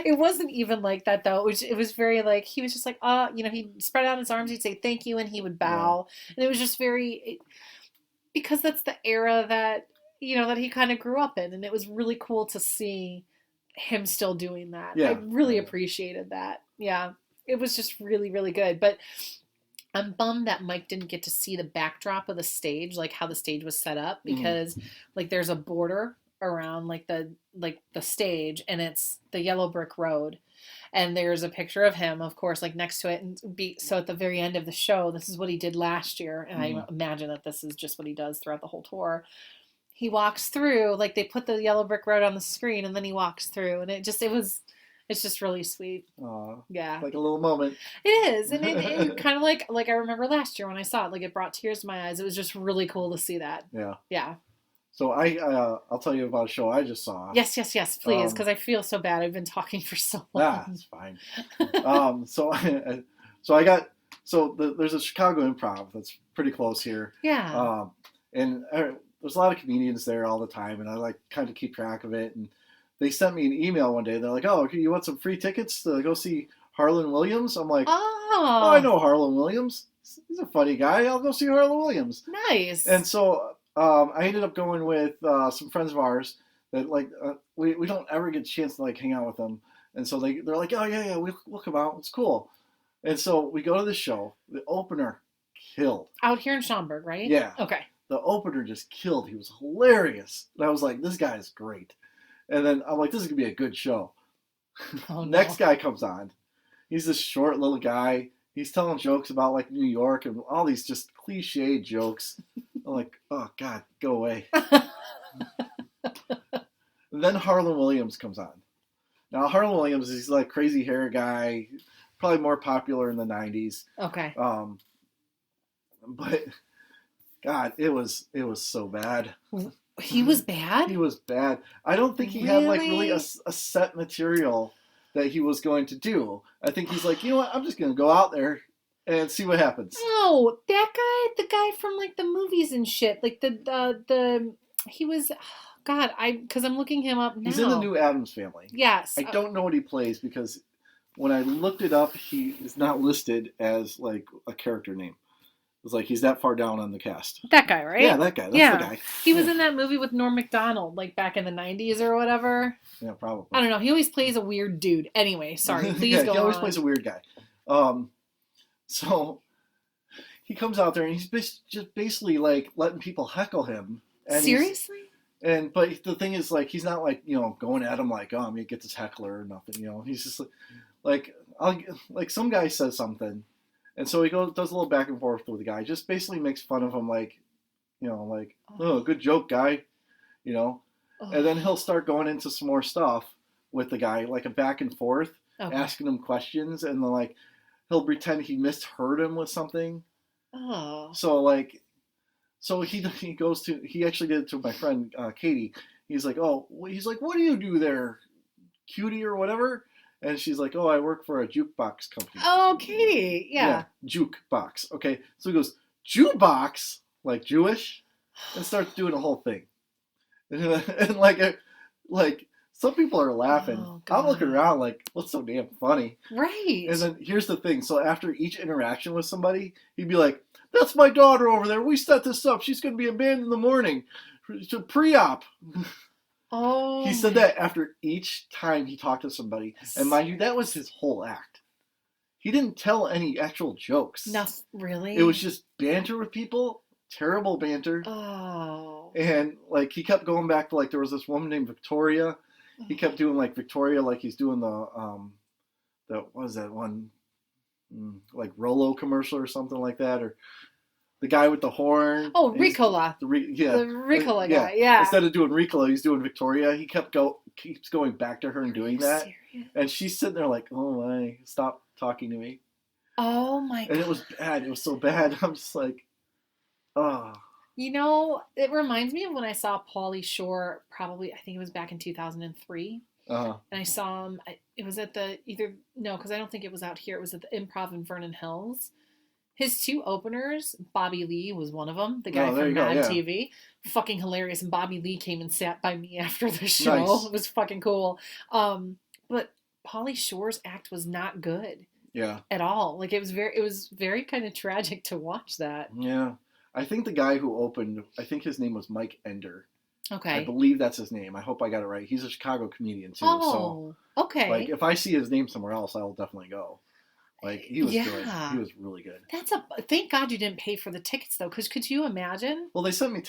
It wasn't even like that though. It was very like he was just like he'd spread out his arms, he'd say thank you, and he would bow, and it was just because that's the era that. That he kind of grew up in. And it was really cool to see him still doing that. Yeah. I really appreciated that. Yeah. It was just really, really good. But I'm bummed that Mike didn't get to see the backdrop of the stage, like how the stage was set up, because like there's a border around like the stage, and it's the yellow brick road. And there's a picture of him, of course, like next to it. And so at the very end of the show, this is what he did last year. And I imagine that this is just what he does throughout the whole tour. He walks through, like they put the yellow brick road on the screen, and then he walks through, and it's just really sweet. Aww, yeah, like a little moment. It is, and it kind of like I remember last year when I saw it, like it brought tears to my eyes. It was just really cool to see that. Yeah. So I'll tell you about a show I just saw. Yes, please, because I feel so bad. I've been talking for so long. That's fine. There's a Chicago Improv that's pretty close here. Yeah. And there's a lot of comedians there all the time, and I like kind of keep track of it. And they sent me an email one day. They're like, "Oh, you want some free tickets to go see Harlan Williams?" I'm like, "Oh, I know Harlan Williams. He's a funny guy. I'll go see Harlan Williams." Nice. And so I ended up going with some friends of ours that like we don't ever get a chance to like hang out with them. And so they're like, "Oh yeah, we'll come out. It's cool." And so we go to the show. The opener killed. Out here in Schaumburg, right? Yeah. Okay. The opener just killed. He was hilarious. And I was like, this guy is great. And then I'm like, this is going to be a good show. Oh, no. Next guy comes on. He's this short little guy. He's telling jokes about like New York and all these just cliche jokes. I'm like, oh God, go away. And then Harlan Williams comes on. Now Harlan Williams is like crazy hair guy, probably more popular in the 90s. Okay. But God, it was so bad. He was bad? He was bad. I don't think he had like really a set material that he was going to do. I think he's like, you know what, I'm just going to go out there and see what happens. Oh, that guy, the guy from like the movies and shit, like the he was, God, because I'm looking him up now. He's in the new Addams Family. Yes. I don't know what he plays because when I looked it up, he is not listed as like a character name. It's like he's that far down on the cast. That guy, right? Yeah, that guy. That's the guy. He was in that movie with Norm Macdonald, like back in the 90s or whatever. Yeah, probably. I don't know. He always plays a weird dude. Anyway, sorry. Please go on. He always plays a weird guy. So he comes out there and he's just basically like letting people heckle him. And seriously? But the thing is, like, he's not like, going at him like, I'm gonna get this heckler or nothing. He's just like some guy says something, and so he does a little back and forth with the guy, just basically makes fun of him, like, oh, good joke, guy, and then he'll start going into some more stuff with the guy, like a back and forth, asking him questions, and then, like, he'll pretend he misheard him with something. Oh. So he goes to, he actually did it to my friend Katie. He's like, what do you do there, cutie or whatever? And she's like, I work for a jukebox company. Oh, Katie, yeah. Jukebox. Okay, so he goes, jukebox, like Jewish, and starts doing a whole thing. And like some people are laughing. Oh, I'm looking around like, what's so damn funny? Right. And then here's the thing. So after each interaction with somebody, he'd be like, that's my daughter over there. We set this up. She's going to be a band in the morning. To pre-op. Oh. He said that after each time he talked to somebody. And mind you, that was his whole act. He didn't tell any actual jokes. No, really? It was just banter with people. Terrible banter. Oh. And, like, he kept going back to, like, there was this woman named Victoria. He kept doing, like, Victoria, like he's doing what was that one, like, Rolo commercial or something like that, or the guy with the horn. Oh, Ricola. The Ricola guy, yeah. Instead of doing Ricola, he's doing Victoria. He keeps going back to her and doing that. Serious? And she's sitting there like, oh my, stop talking to me. Oh my God. And it was bad. It was so bad. I'm just like, oh. It reminds me of when I saw Pauly Shore, probably, I think it was back in 2003. Uh-huh. And I saw him, it was at because I don't think it was out here. It was at the Improv in Vernon Hills. His two openers, Bobby Lee was one of them, the guy from Mad TV. Fucking hilarious. And Bobby Lee came and sat by me after the show. Nice. It was fucking cool. But Pauly Shore's act was not good. Yeah. At all. Like, it was very kind of tragic to watch that. Yeah. I think the guy who opened, I think his name was Mike Ender. Okay. I believe that's his name. I hope I got it right. He's a Chicago comedian too. Oh, so, okay. Like, if I see his name somewhere else, I'll definitely go. Like, he was good. He was really good. Thank God you didn't pay for the tickets though, because could you imagine? Well, they sent me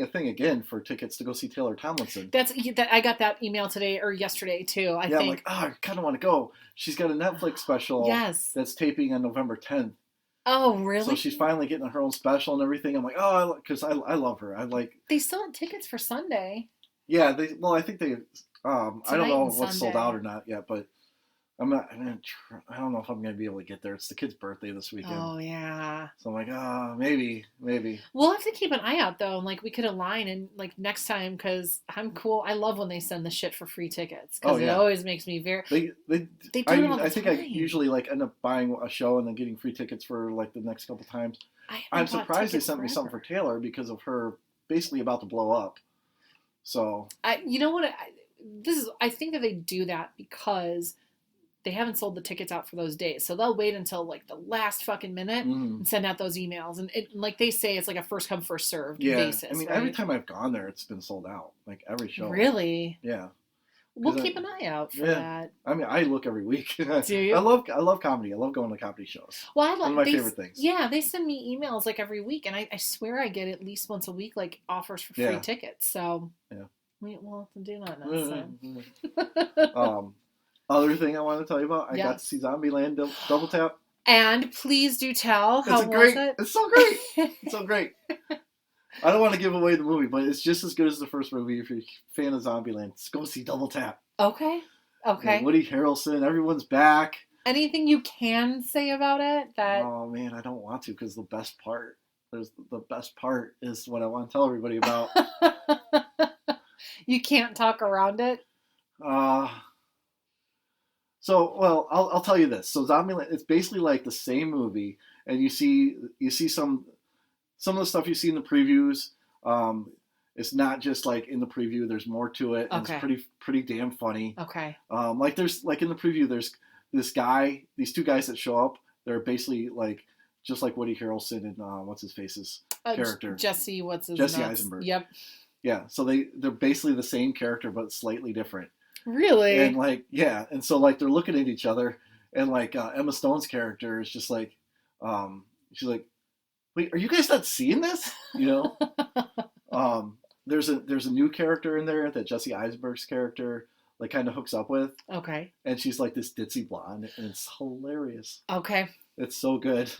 a thing again for tickets to go see Taylor Tomlinson. I got that email today or yesterday too. I think. I'm like, I kind of want to go. She's got a Netflix special. Yes. That's taping on November 10th. Oh, really? So she's finally getting her own special and everything. I'm like, because I love her. They still had tickets for Sunday. Yeah, I think they. I don't know what's sold out or not yet, but I don't know if I'm gonna be able to get there. It's the kid's birthday this weekend. Oh yeah. So I'm like, maybe. We'll have to keep an eye out though, and like we could align and like next time because I'm cool. I love when they send the shit for free tickets because it always makes me very. They do it all the time. I think I usually like end up buying a show and then getting free tickets for like the next couple times. I'm surprised they sent me something for Taylor because of her basically about to blow up. So you know what? I think that they do that because they haven't sold the tickets out for those days. So they'll wait until like the last fucking minute and send out those emails. And like they say, it's like a first come, first served basis. I mean, right? Every time I've gone there, it's been sold out. Like every show. Really? Yeah. We'll keep an eye out for that. I mean, I look every week. Do you? I love comedy. I love going to comedy shows. Well, one of my favorite things. Yeah, they send me emails like every week. And I swear I get at least once a week like offers for free tickets. So we'll have to do that next time. Other thing I want to tell you about, I got to see Zombieland Double Tap. And please do tell, how was it? It's so great. It's so great. I don't want to give away the movie, but it's just as good as the first movie. If you're a fan of Zombieland, just go see Double Tap. Okay. Woody Harrelson, everyone's back. Anything you can say about it? Oh man, I don't want to because the best part is what I want to tell everybody about. You can't talk around it? So, well, I'll tell you this. So Zombieland, it's basically like the same movie, and you see some of the stuff you see in the previews. It's not just like in the preview. There's more to it, and Okay. it's pretty damn funny. Okay. Like there's like in the preview, there's these two guys that show up. They're basically like just like Woody Harrelson and what's his face's character, Jesse. What's his Jesse nuts? Eisenberg. Yep. Yeah, so they're basically the same character but slightly different. Really? And like and so like they're looking at each other, and like Emma Stone's character is just like, she's like, wait, are you guys not seeing this? You know, there's a new character in there that Jesse Eisenberg's character like kind of hooks up with. Okay. And she's like this ditzy blonde, and it's hilarious. Okay. It's so good.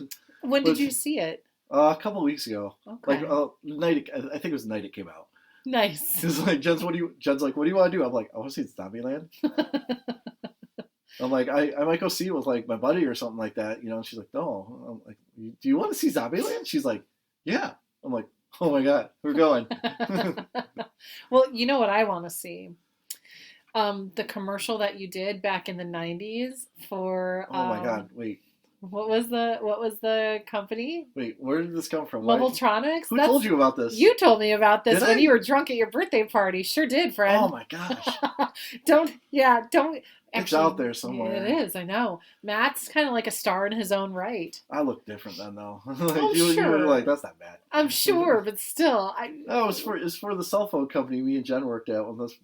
When did you see it? A couple of weeks ago. Okay. Like I think it was the night it came out. Nice. It's like Jen's like, what do you want to do? I'm like, I want to see Zombieland. I'm like, I might go see it with like my buddy or something like that, you know. And she's like, no. I'm like, do you want to see Zombieland? She's like, yeah. I'm like, oh my god, we're going. Well, you know what I want to see? The commercial that you did back in the 90s for. Oh my god, wait. What was the company? Wait, where did this come from? Mobiletronics? Who told you about this? You told me about this Did when I? you were drunk at your birthday party. Sure did, friend. Oh my gosh. Don't. It's out there somewhere. It is, I know. Matt's kind of like a star in his own right. I look different then, though. I'm you sure. were like, that's not bad. I'm sure, but still, No, it's for the cell phone company me and Jen worked at with this.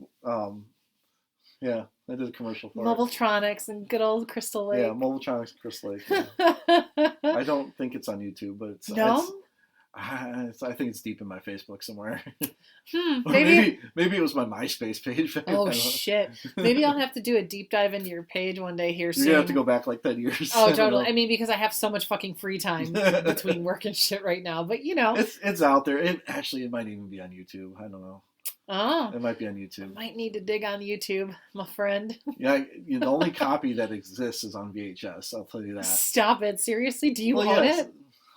Yeah, I did a commercial for Mobiletronics and good old Crystal Lake. Yeah, Mobiletronics Crystal Lake. Yeah. I don't think it's on YouTube, but it's no. I think it's deep in my Facebook somewhere. Maybe it was my MySpace page. Oh shit! Maybe I'll have to do a deep dive into your page one day here soon. You're gonna have to go back like 10 years. Oh, totally. I mean, because I have so much fucking free time between work and shit right now. But you know, it's out there. It might even be on YouTube. I don't know. Oh, it might be on YouTube. I might need to dig on YouTube, my friend. Yeah, the only copy that exists is on VHS. I'll tell you that. Stop it! Seriously, do you own it?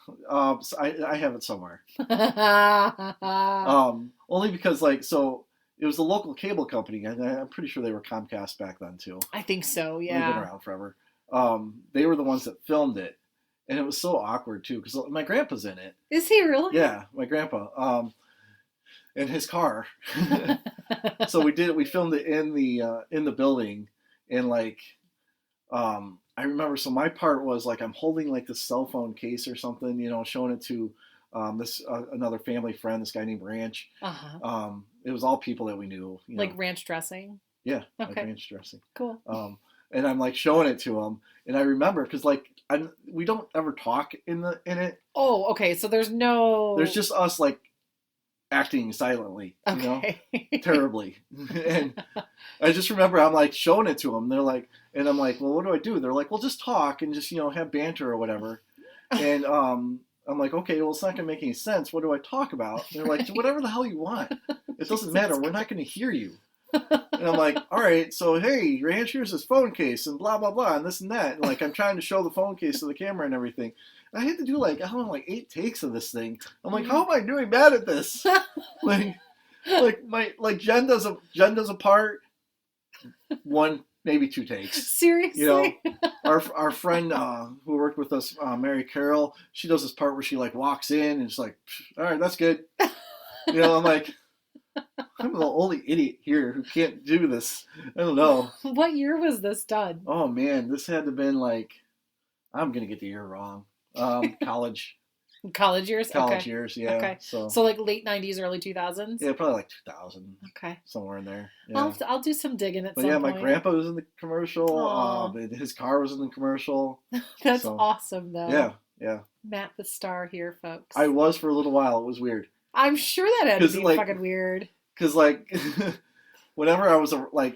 So I have it somewhere. Only because so it was a local cable company, and I'm pretty sure they were Comcast back then too. I think so. Yeah, they've been around forever. They were the ones that filmed it, and it was so awkward too because my grandpa's in it. Is he really? Yeah, my grandpa. In his car. So we filmed it in the building, and I remember, so my part was like I'm holding like this cell phone case or something, you know, showing it to this another family friend, this guy named Ranch. Uh-huh. It was all people that we knew. Like ranch dressing? Yeah, okay. Like ranch dressing. Cool. And I'm like showing it to him, and I remember because we don't ever talk in it. Oh, okay. So there's just us like acting silently, you know, terribly. And I just remember I'm like showing it to them. They're like, and I'm like, well, what do I do? They're like, well, just talk and just, you know, have banter or whatever. And I'm like, okay, well, it's not gonna make any sense. What do I talk about? They're like, whatever the hell you want. It doesn't matter. We're not gonna hear you. And I'm like, all right, so hey, Ranch, here's his phone case and blah blah blah and this and that. And like I'm trying to show the phone case to the camera and everything. I had to do like 8 takes of this thing. I'm like, how am I doing bad at this? Jen does a part, 1 maybe 2 takes. Seriously, you know, our friend who worked with us, Mary Carroll, she does this part where she like walks in and it's like, all right, that's good. You know, I'm like, I'm the only idiot here who can't do this. I don't know. What year was this done? Oh man, this had to have been like, I'm gonna get the year wrong. College years. College years, yeah. Okay. So like late 90s, early 2000s. Yeah, probably like 2000. Okay. Somewhere in there. Yeah. I'll do some digging at some point. point. My grandpa was in the commercial. His car was in the commercial. That's awesome, though. Yeah. Matt the star here, folks. I was for a little while. It was weird. I'm sure that had to be fucking weird. Because whenever I was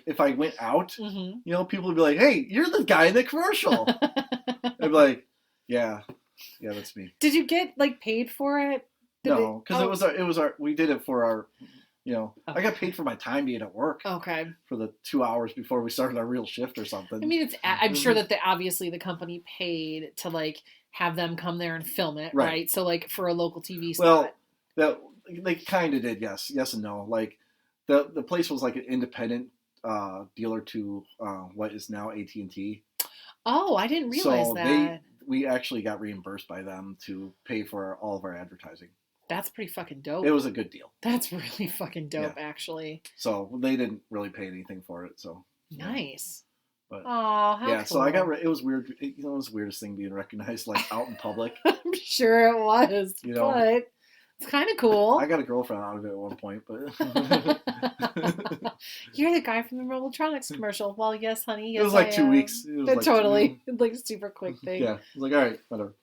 if I went out, you know, people would be like, "Hey, you're the guy in the commercial." I'd be like, "Yeah, that's me." Did you get paid for it? No, because it was our. We did it for our. You know, okay. I got paid for my time being at work. Okay. For the 2 hours before we started our real shift or something. I mean, I'm sure that obviously the company paid to have them come there and film it, right? So for a local TV spot. Well, they kind of did, yes and no. The place was like an independent dealer to what is now AT&T. Oh, I didn't realize that. We actually got reimbursed by them to pay for all of our advertising. That's pretty fucking dope. It was a good deal. That's really fucking dope, actually. So they didn't really pay anything for it. So nice. But how cool. So I got it was weird. It was the weirdest thing being recognized like out in public. I'm sure it was, but it's kind of cool. I got a girlfriend out of it at one point, but you're the guy from the Robotronics commercial. Well, yes, honey. Yes, it was like 2 weeks. It was like totally like a super quick thing. Yeah, I was like, all right, whatever.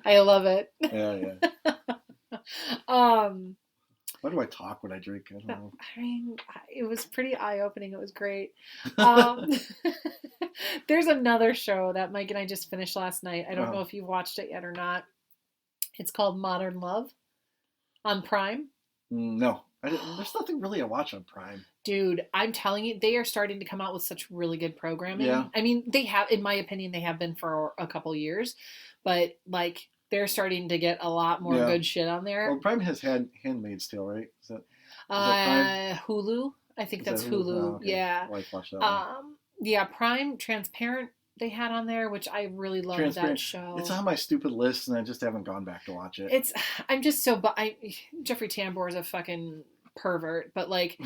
I love it. Yeah. Why do I talk when I drink? I don't know. I mean, it was pretty eye-opening. It was great. There's another show that Mike and I just finished last night. I don't know if you watched it yet or not. It's called Modern Love on Prime. No. There's nothing really I watch on Prime. Dude, I'm telling you, they are starting to come out with such really good programming. Yeah. I mean, they have, in my opinion, they have been for a couple years. But, like, they're starting to get a lot more good shit on there. Well, Prime has had Handmaid's Tale, right? Is that Hulu? I think that's Hulu. Oh, okay. Yeah. I like watch that one. Yeah, Prime Transparent they had on there, which I really loved that show. It's on my stupid list, and I just haven't gone back to watch it. I'm just so... Jeffrey Tambor is a fucking pervert, but, like...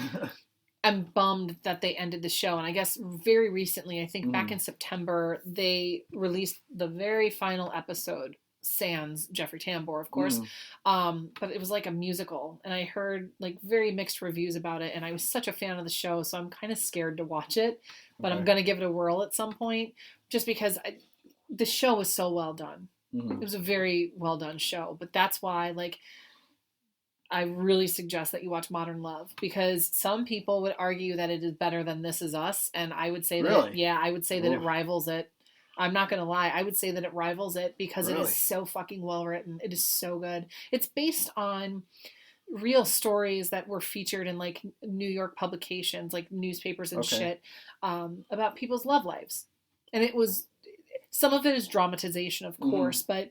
I'm bummed that they ended the show. And I guess very recently, I think back in September, they released the very final episode, sans Jeffrey Tambor, of course. But it was like a musical. And I heard like very mixed reviews about it. And I was such a fan of the show. So I'm kind of scared to watch it. But I'm going to give it a whirl at some point. Just because the show was so well done. It was a very well done show. But that's why like... I really suggest that you watch Modern Love because some people would argue that it is better than This Is Us. And I would say that, I would say that it rivals it. I'm not going to lie. I would say that it rivals it because it is so fucking well written. It is so good. It's based on real stories that were featured in like New York publications, like newspapers and shit, about people's love lives. And it was, some of it is dramatization, of course, but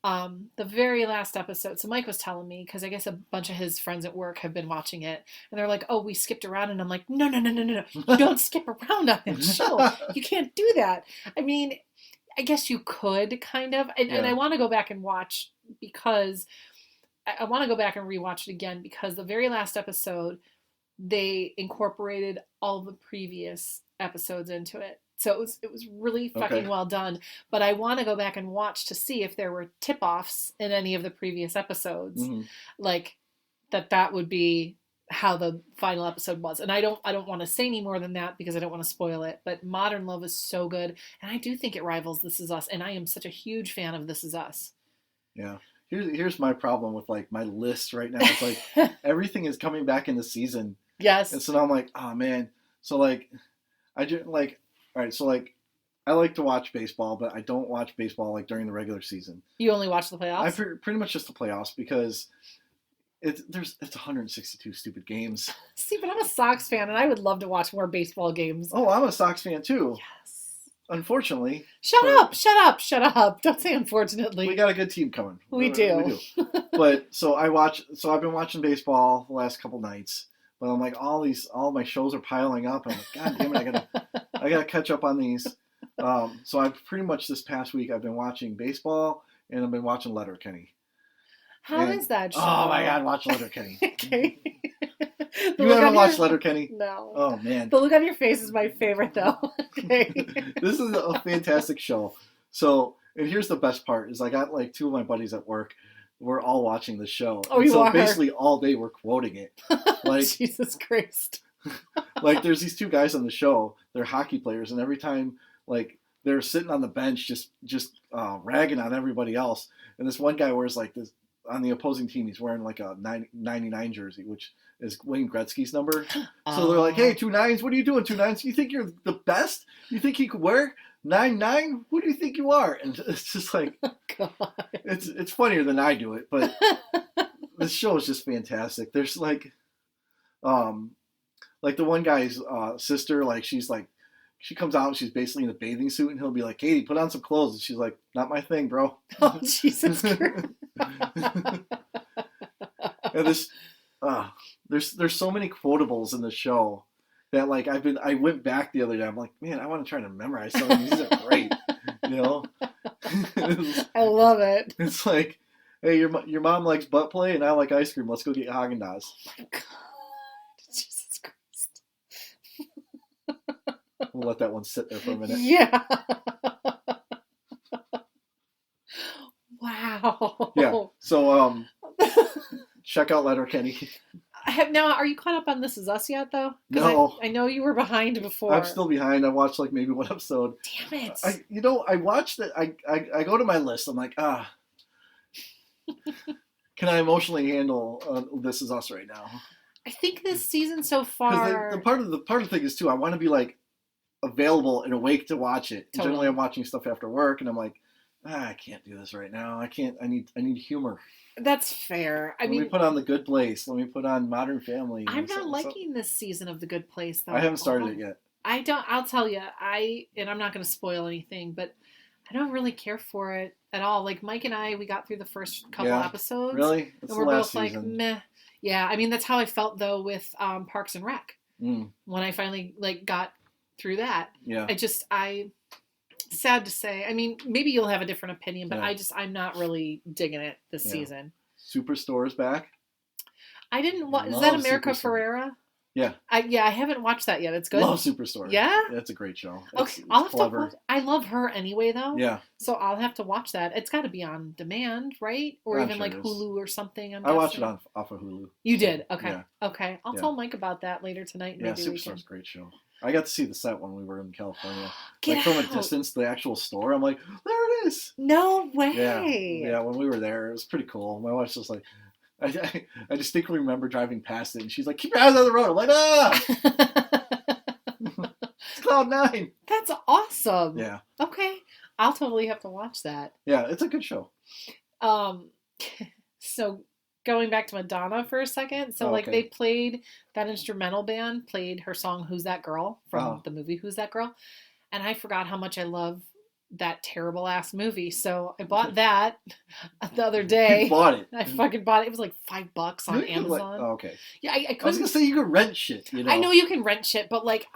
the very last episode, so Mike was telling me, because I guess a bunch of his friends at work have been watching it, and they're like, oh, we skipped around, and I'm like, no, you don't skip around on that show. You can't do that. I mean, I guess you could, kind of, and I want to go back and watch, because, I want to go back and rewatch it again, because the very last episode, they incorporated all the previous episodes into it. So it was really fucking well done. But I want to go back and watch to see if there were tip-offs in any of the previous episodes. Like that would be how the final episode was. And I don't want to say any more than that because I don't want to spoil it. But Modern Love is so good. And I do think it rivals This Is Us. And I am such a huge fan of This Is Us. Yeah. Here's my problem with like my list right now. It's like everything is coming back in the season. Yes. And so now I'm like, oh man. So like I just like... All right, so like, I like to watch baseball, but I don't watch baseball like during the regular season. You only watch the playoffs? I pretty much just the playoffs because it's 162 stupid games. See, but I'm a Sox fan, and I would love to watch more baseball games. Oh, I'm a Sox fan too. Yes. Unfortunately. Shut up! Don't say unfortunately. We got a good team coming. We do. But so I've been watching baseball the last couple nights. But I'm like, all my shows are piling up. I'm like, God damn it, I gotta catch up on these. So I've pretty much this past week I've been watching baseball and I've been watching Letterkenny. How is that show? Oh my God, watch Letterkenny. Okay. You haven't watched Letterkenny? No. Oh man. The look on your face is my favorite though. Okay. This is a fantastic show. So, and here's the best part is I got like two of my buddies at work. We're all watching the show. Oh, you are? So basically all day we're quoting it. Like Jesus Christ. Like there's these two guys on the show. They're hockey players, and every time like they're sitting on the bench just ragging on everybody else. And this one guy wears like this on the opposing team. He's wearing like a 99 jersey, which is Wayne Gretzky's number. So they're like, "Hey, 29s, what are you doing, 29s? You think you're the best? You think you could wear 99? Who do you think you are?" And it's just like, God. It's funnier than I do it, but this show is just fantastic. There's like the one guy's sister, like she comes out and she's basically in a bathing suit, and he'll be like, "Katie, put on some clothes," and she's like, "Not my thing, bro." Oh Jesus Christ. And there's so many quotables in the show that like I went back the other day. I'm like, man, I want to try to memorize some of these. These are great, you know. I love it. It's like, hey, your mom likes butt play and I like ice cream. Let's go get Haagen-Dazs. Oh my God. Jesus Christ. We'll let that one sit there for a minute. Yeah. Wow. Yeah. So check out Letterkenny. Now, are you caught up on This Is Us yet, though? No. I know you were behind before. I'm still behind. I watched like maybe one episode. Damn it. I watched it. I go to my list. I'm like, can I emotionally handle This Is Us right now? I think this season so far. Because the part of the thing is too, I want to be like available and awake to watch it. Totally. Generally, I'm watching stuff after work, and I'm like, I can't do this right now. I can't. I need humor. That's fair. I mean, let me put on The Good Place. Let me put on Modern Family. I'm not liking this season of The Good Place, though. I haven't started it yet. I'll tell you. And I'm not going to spoil anything, but I don't really care for it at all. Like Mike and I, we got through the first couple episodes. Really? And we're both like, meh. Yeah, I mean that's how I felt though with Parks and Rec. When I finally like got through that. Yeah. Sad to say. I mean, maybe you'll have a different opinion, but I'm not really digging it this season. Superstore's back. I didn't watch. Is that America Ferrera? Yeah. I haven't watched that yet. It's good. Love Superstore. Yeah? It's a great show. Okay, I'll have to watch. I love her anyway, though. Yeah. So I'll have to watch that. It's got to be on demand, right? Or I'm even sure like Hulu or something. I watched it off of Hulu. You did? Okay. Yeah. Okay. I'll tell Mike about that later tonight. Yeah, maybe Superstore's a great show. I got to see the set when we were in California. Get from out. a distance, the actual store. I'm like, there it is. No way. Yeah, when we were there, it was pretty cool. My wife's just like, I distinctly remember driving past it, and she's like, keep your eyes on the road. I'm like, it's Cloud9. That's awesome. Yeah. Okay. I'll totally have to watch that. Yeah, it's a good show. So going back to Madonna for a second. So they played, that instrumental band played her song Who's That Girl from the movie Who's That Girl. And I forgot how much I love that terrible ass movie. So I bought that the other day. You bought it. I fucking bought it. It was like $5 on Amazon. Okay. Yeah, I was gonna say you could rent shit. You know. I know you can rent shit, but like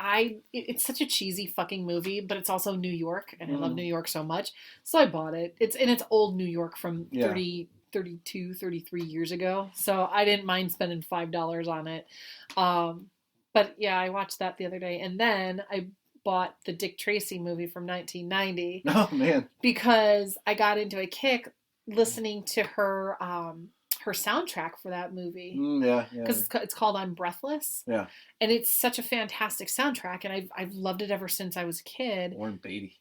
it's such a cheesy fucking movie. But it's also New York, and I love New York so much. So I bought it. It's old New York from 32, 33 years ago. So I didn't mind spending $5 on it. But yeah, I watched that the other day, and then I bought the Dick Tracy movie from 1990. Oh man! Because I got into a kick listening to her her soundtrack for that movie. Yeah. Because it's called I'm Breathless. Yeah. And it's such a fantastic soundtrack, and I've loved it ever since I was a kid. Warren Beatty.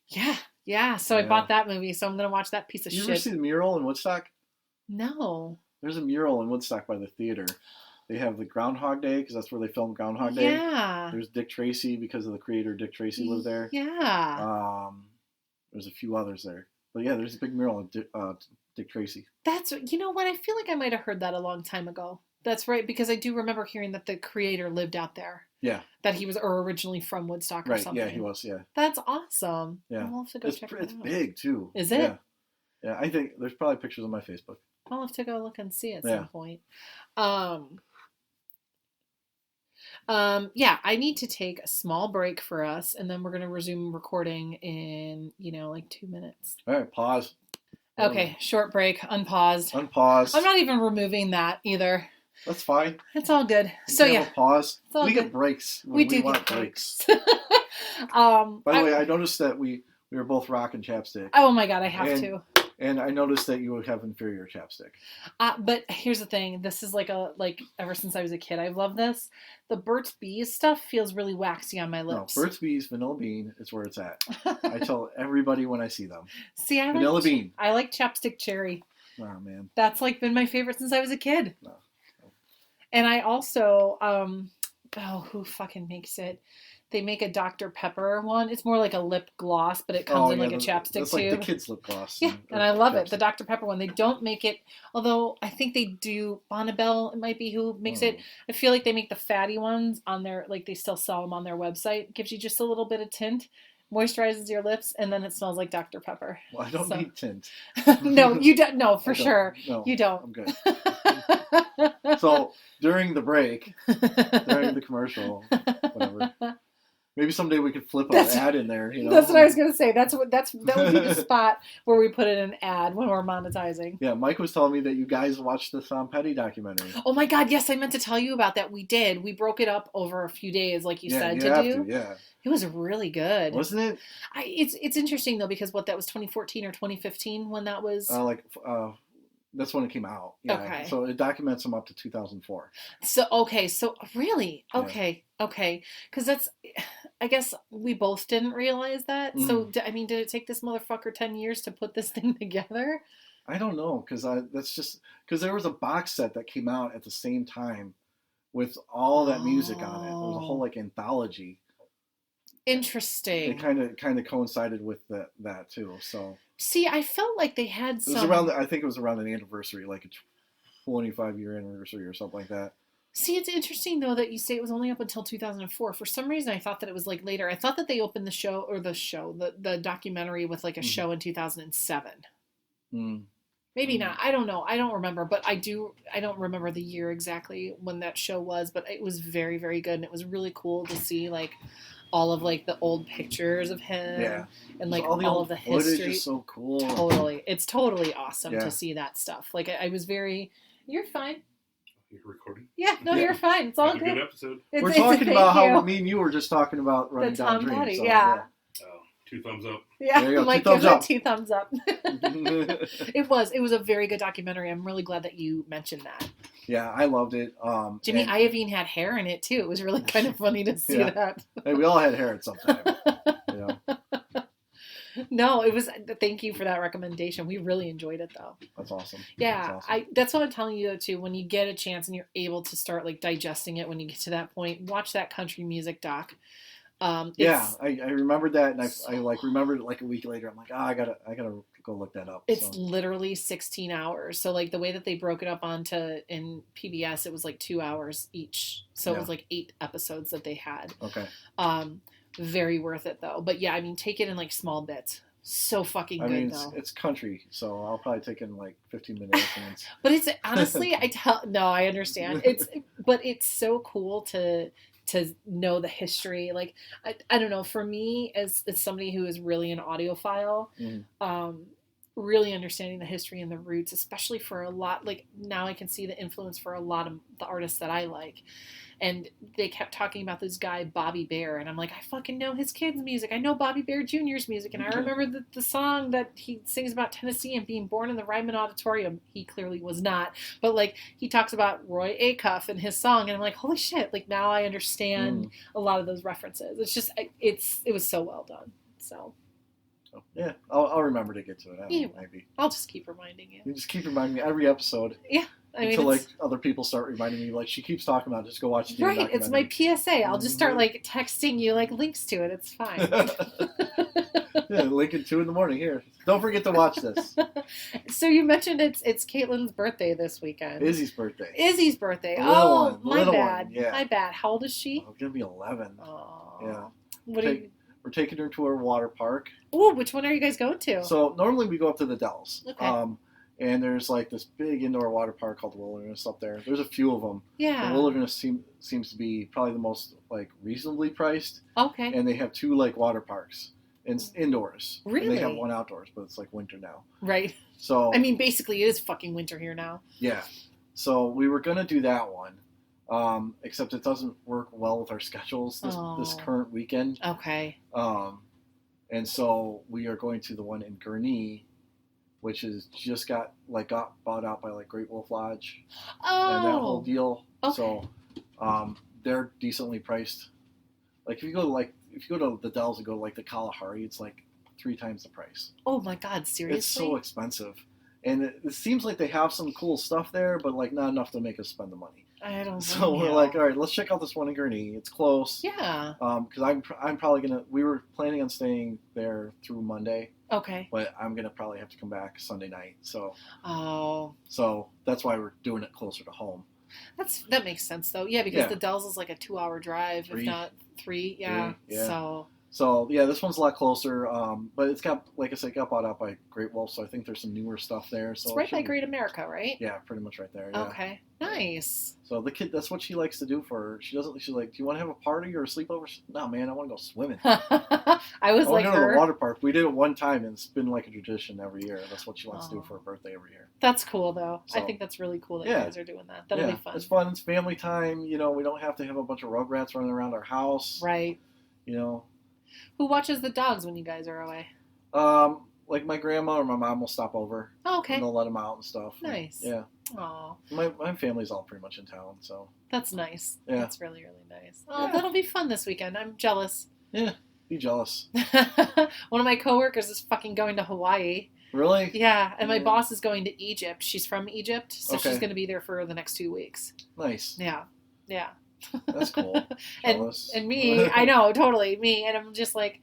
Yeah. So I bought that movie, so I'm gonna watch that piece of shit. You ever see the mural in Woodstock? No. There's a mural in Woodstock by the theater. They have the Groundhog Day, because that's where they filmed Groundhog Day. Yeah. There's Dick Tracy, because of the creator Dick Tracy lived there. Yeah. There's a few others there. But yeah, there's a big mural of Dick Tracy. That's, you know what, I feel like I might have heard that a long time ago. That's right, because I do remember hearing that the creator lived out there. Yeah. That he was originally from Woodstock or something. Yeah, he was, yeah. That's awesome. Yeah. I'll have to go check it out. It's big, too. Is it? Yeah. Yeah, I think there's probably pictures on my Facebook. I'll have to go look and see at some point. I need to take a small break for us, and then we're going to resume recording in, like 2 minutes. All right, pause. Okay, short break, unpaused. Unpause. I'm not even removing that either. That's fine. It's all good. Pause. We get breaks. We do want get breaks. By the way, I noticed that we were both rocking chapstick. Oh my god, I have to. And I noticed that you would have inferior chapstick. But here's the thing. This is like ever since I was a kid, I've loved this. The Burt's Bees stuff feels really waxy on my lips. No, Burt's Bees Vanilla Bean is where it's at. I tell everybody when I see them. See, Vanilla Bean. I like Chapstick Cherry. Oh man. That's like been my favorite since I was a kid. No. And I also who fucking makes it? They make a Dr. Pepper one. It's more like a lip gloss, but it comes in like a chapstick it's tube. It's like the kids' lip gloss. Yeah, and I love it. The Dr. Pepper one. They don't make it, although I think they do. Bonnabelle, it might be who makes it. I feel like they make the fatty ones on their, like they still sell them on their website. It gives you just a little bit of tint. moisturizes your lips, and then it smells like Dr. Pepper. Well, I don't need tint. No, you don't. No, for I don't. sure. No, you don't. I'm good. So during the break, during the commercial, whatever. Maybe someday we could flip an ad in there. That's what I was gonna say. That would be the spot where we put in an ad when we're monetizing. Yeah, Mike was telling me that you guys watched the Tom Petty documentary. Oh my God! Yes, I meant to tell you about that. We did. We broke it up over a few days, like you said to do. Yeah, it was really good, wasn't it? It's interesting though, because that was 2014 or 2015 when that was. That's when it came out. Yeah. Okay. So it documents them up to 2004. So really, okay, because that's. I guess we both didn't realize that. So did it take this motherfucker 10 years to put this thing together? I don't know, because there was a box set that came out at the same time with all that music on it. There was a whole anthology. Interesting. It kind of coincided with that too. So see, I felt like they had some. It was around. I think it was around an anniversary, like a 25-year anniversary or something like that. See, it's interesting though that you say it was only up until 2004. For some reason, I thought that it was later. I thought that they opened the documentary with a show in 2007. Maybe not. I don't know. I don't remember, but I don't remember the year exactly when that show was, but it was very, very good, and it was really cool to see all of the old pictures of him and all of the history. Footage is so cool. Totally, it's totally awesome to see that stuff. I was very. You're fine. You're recording? Yeah, no, you're fine. It's all good. Good episode. We're talking about how me and you were just talking about running down dreams. Petty, so, yeah. Oh, 2 thumbs up. Yeah, there you go. Mike 2 thumbs gives up. it 2 thumbs up. It was a very good documentary. I'm really glad that you mentioned that. Yeah, I loved it. Jimmy Iovine had hair in it too. It was really kind of funny to see that. Hey, we all had hair at some time. No, it was. Thank you for that recommendation. We really enjoyed it, though. That's awesome. Yeah, that's awesome. That's what I'm telling you though too. When you get a chance and you're able to start digesting it, when you get to that point, watch that country music doc. I remembered that, and I remembered it a week later. I'm like, I gotta go look that up. It's literally 16 hours. So the way that they broke it up in PBS, it was 2 hours each. So it was 8 episodes that they had. Okay. Very worth it though. But yeah, take it in small bits. So fucking good though. It's country, so I'll probably take in 15 minutes. But it's honestly, I understand. But it's so cool to know the history. I don't know, for me as somebody who is really an audiophile, really understanding the history and the roots, especially for a lot, now I can see the influence for a lot of the artists that I like. And they kept talking about this guy, Bobby Bear. And I'm like, I fucking know his kids' music. I know Bobby Bear Jr.'s music. And I remember the song that he sings about Tennessee and being born in the Ryman Auditorium. He clearly was not. But, he talks about Roy Acuff and his song. And I'm like, holy shit. Now I understand a lot of those references. It's just, it was so well done. So. Yeah, I'll remember to get to it. Maybe. I'll just keep reminding you. You just keep reminding me every episode. Yeah. Until other people start reminding me, she keeps talking about it, just go watch the right, it's my PSA. I'll just start texting you links to it. It's fine. Yeah, link at 2 a.m. here. Don't forget to watch this. So you mentioned it's Caitlin's birthday this weekend. Izzy's birthday. Oh, my bad. Yeah. My bad. How old is she? I'm gonna be 11. Oh. Yeah. We're taking her to our water park. Oh, which one are you guys going to? So normally we go up to the Dells. Okay. And there's this big indoor water park called the Wilderness up there. There's a few of them. Yeah. The Wilderness seems to be probably the most reasonably priced. Okay. And they have 2 water parks indoors. Really? And they have one outdoors, but it's winter now. Right. So basically it is fucking winter here now. Yeah. So we were gonna do that one, except it doesn't work well with our schedules this current weekend. Okay. And so we are going to the one in Gurnee, which is just got bought out by Great Wolf Lodge and that whole deal. Okay. So they're decently priced. If you go to the Dells and go to the Kalahari, it's 3 times the price. Oh my God, seriously? It's so expensive. And it seems like they have some cool stuff there, but not enough to make us spend the money. I don't know. So we're all right, let's check out this one in Gurnee. It's close. Yeah. Because I'm probably we were planning on staying there through Monday. Okay. But I'm gonna probably have to come back Sunday night. So. Oh. So that's why we're doing it closer to home. That makes sense though. Yeah, because the Dells is a 2-hour drive, 3. if not 3. Yeah. Yeah. So yeah, this one's a lot closer, but it's got, like I said, got bought out by Great Wolf, so I think there's some newer stuff there. So It's right by Great America, right? Yeah, pretty much right there. Yeah. Okay, nice. So the kid, that's what she likes to do for her. She doesn't. She's like, "Do you want to have a party or a sleepover?" No, man, I want to go swimming. I was I like want to go to her. the water park. We did it one time, and it's been like a tradition every year. That's what she wants to do for her birthday every year. That's cool, though. I So, think that's really cool that yeah. you guys are doing that. That'll be fun. It's fun. It's family time. You know, we don't have to have a bunch of rugrats running around our house. Right. You know. Who watches the dogs when you guys are away? Like my grandma or my mom will stop over. Oh, okay. And they'll let them out and stuff. Nice. Yeah. Aw. My family's all pretty much in town, so. That's nice. Yeah. That's really, really nice. Oh, Yeah. that'll be fun this weekend. I'm jealous. Yeah. Be jealous. One of my coworkers is fucking going to Hawaii. Really? Yeah, and my Yeah. boss is going to Egypt. She's from Egypt, so she's Okay. going to be there for the next 2 weeks. Nice. Yeah. Yeah. That's cool. Jealous. and me, I know, totally, me, and I'm just like,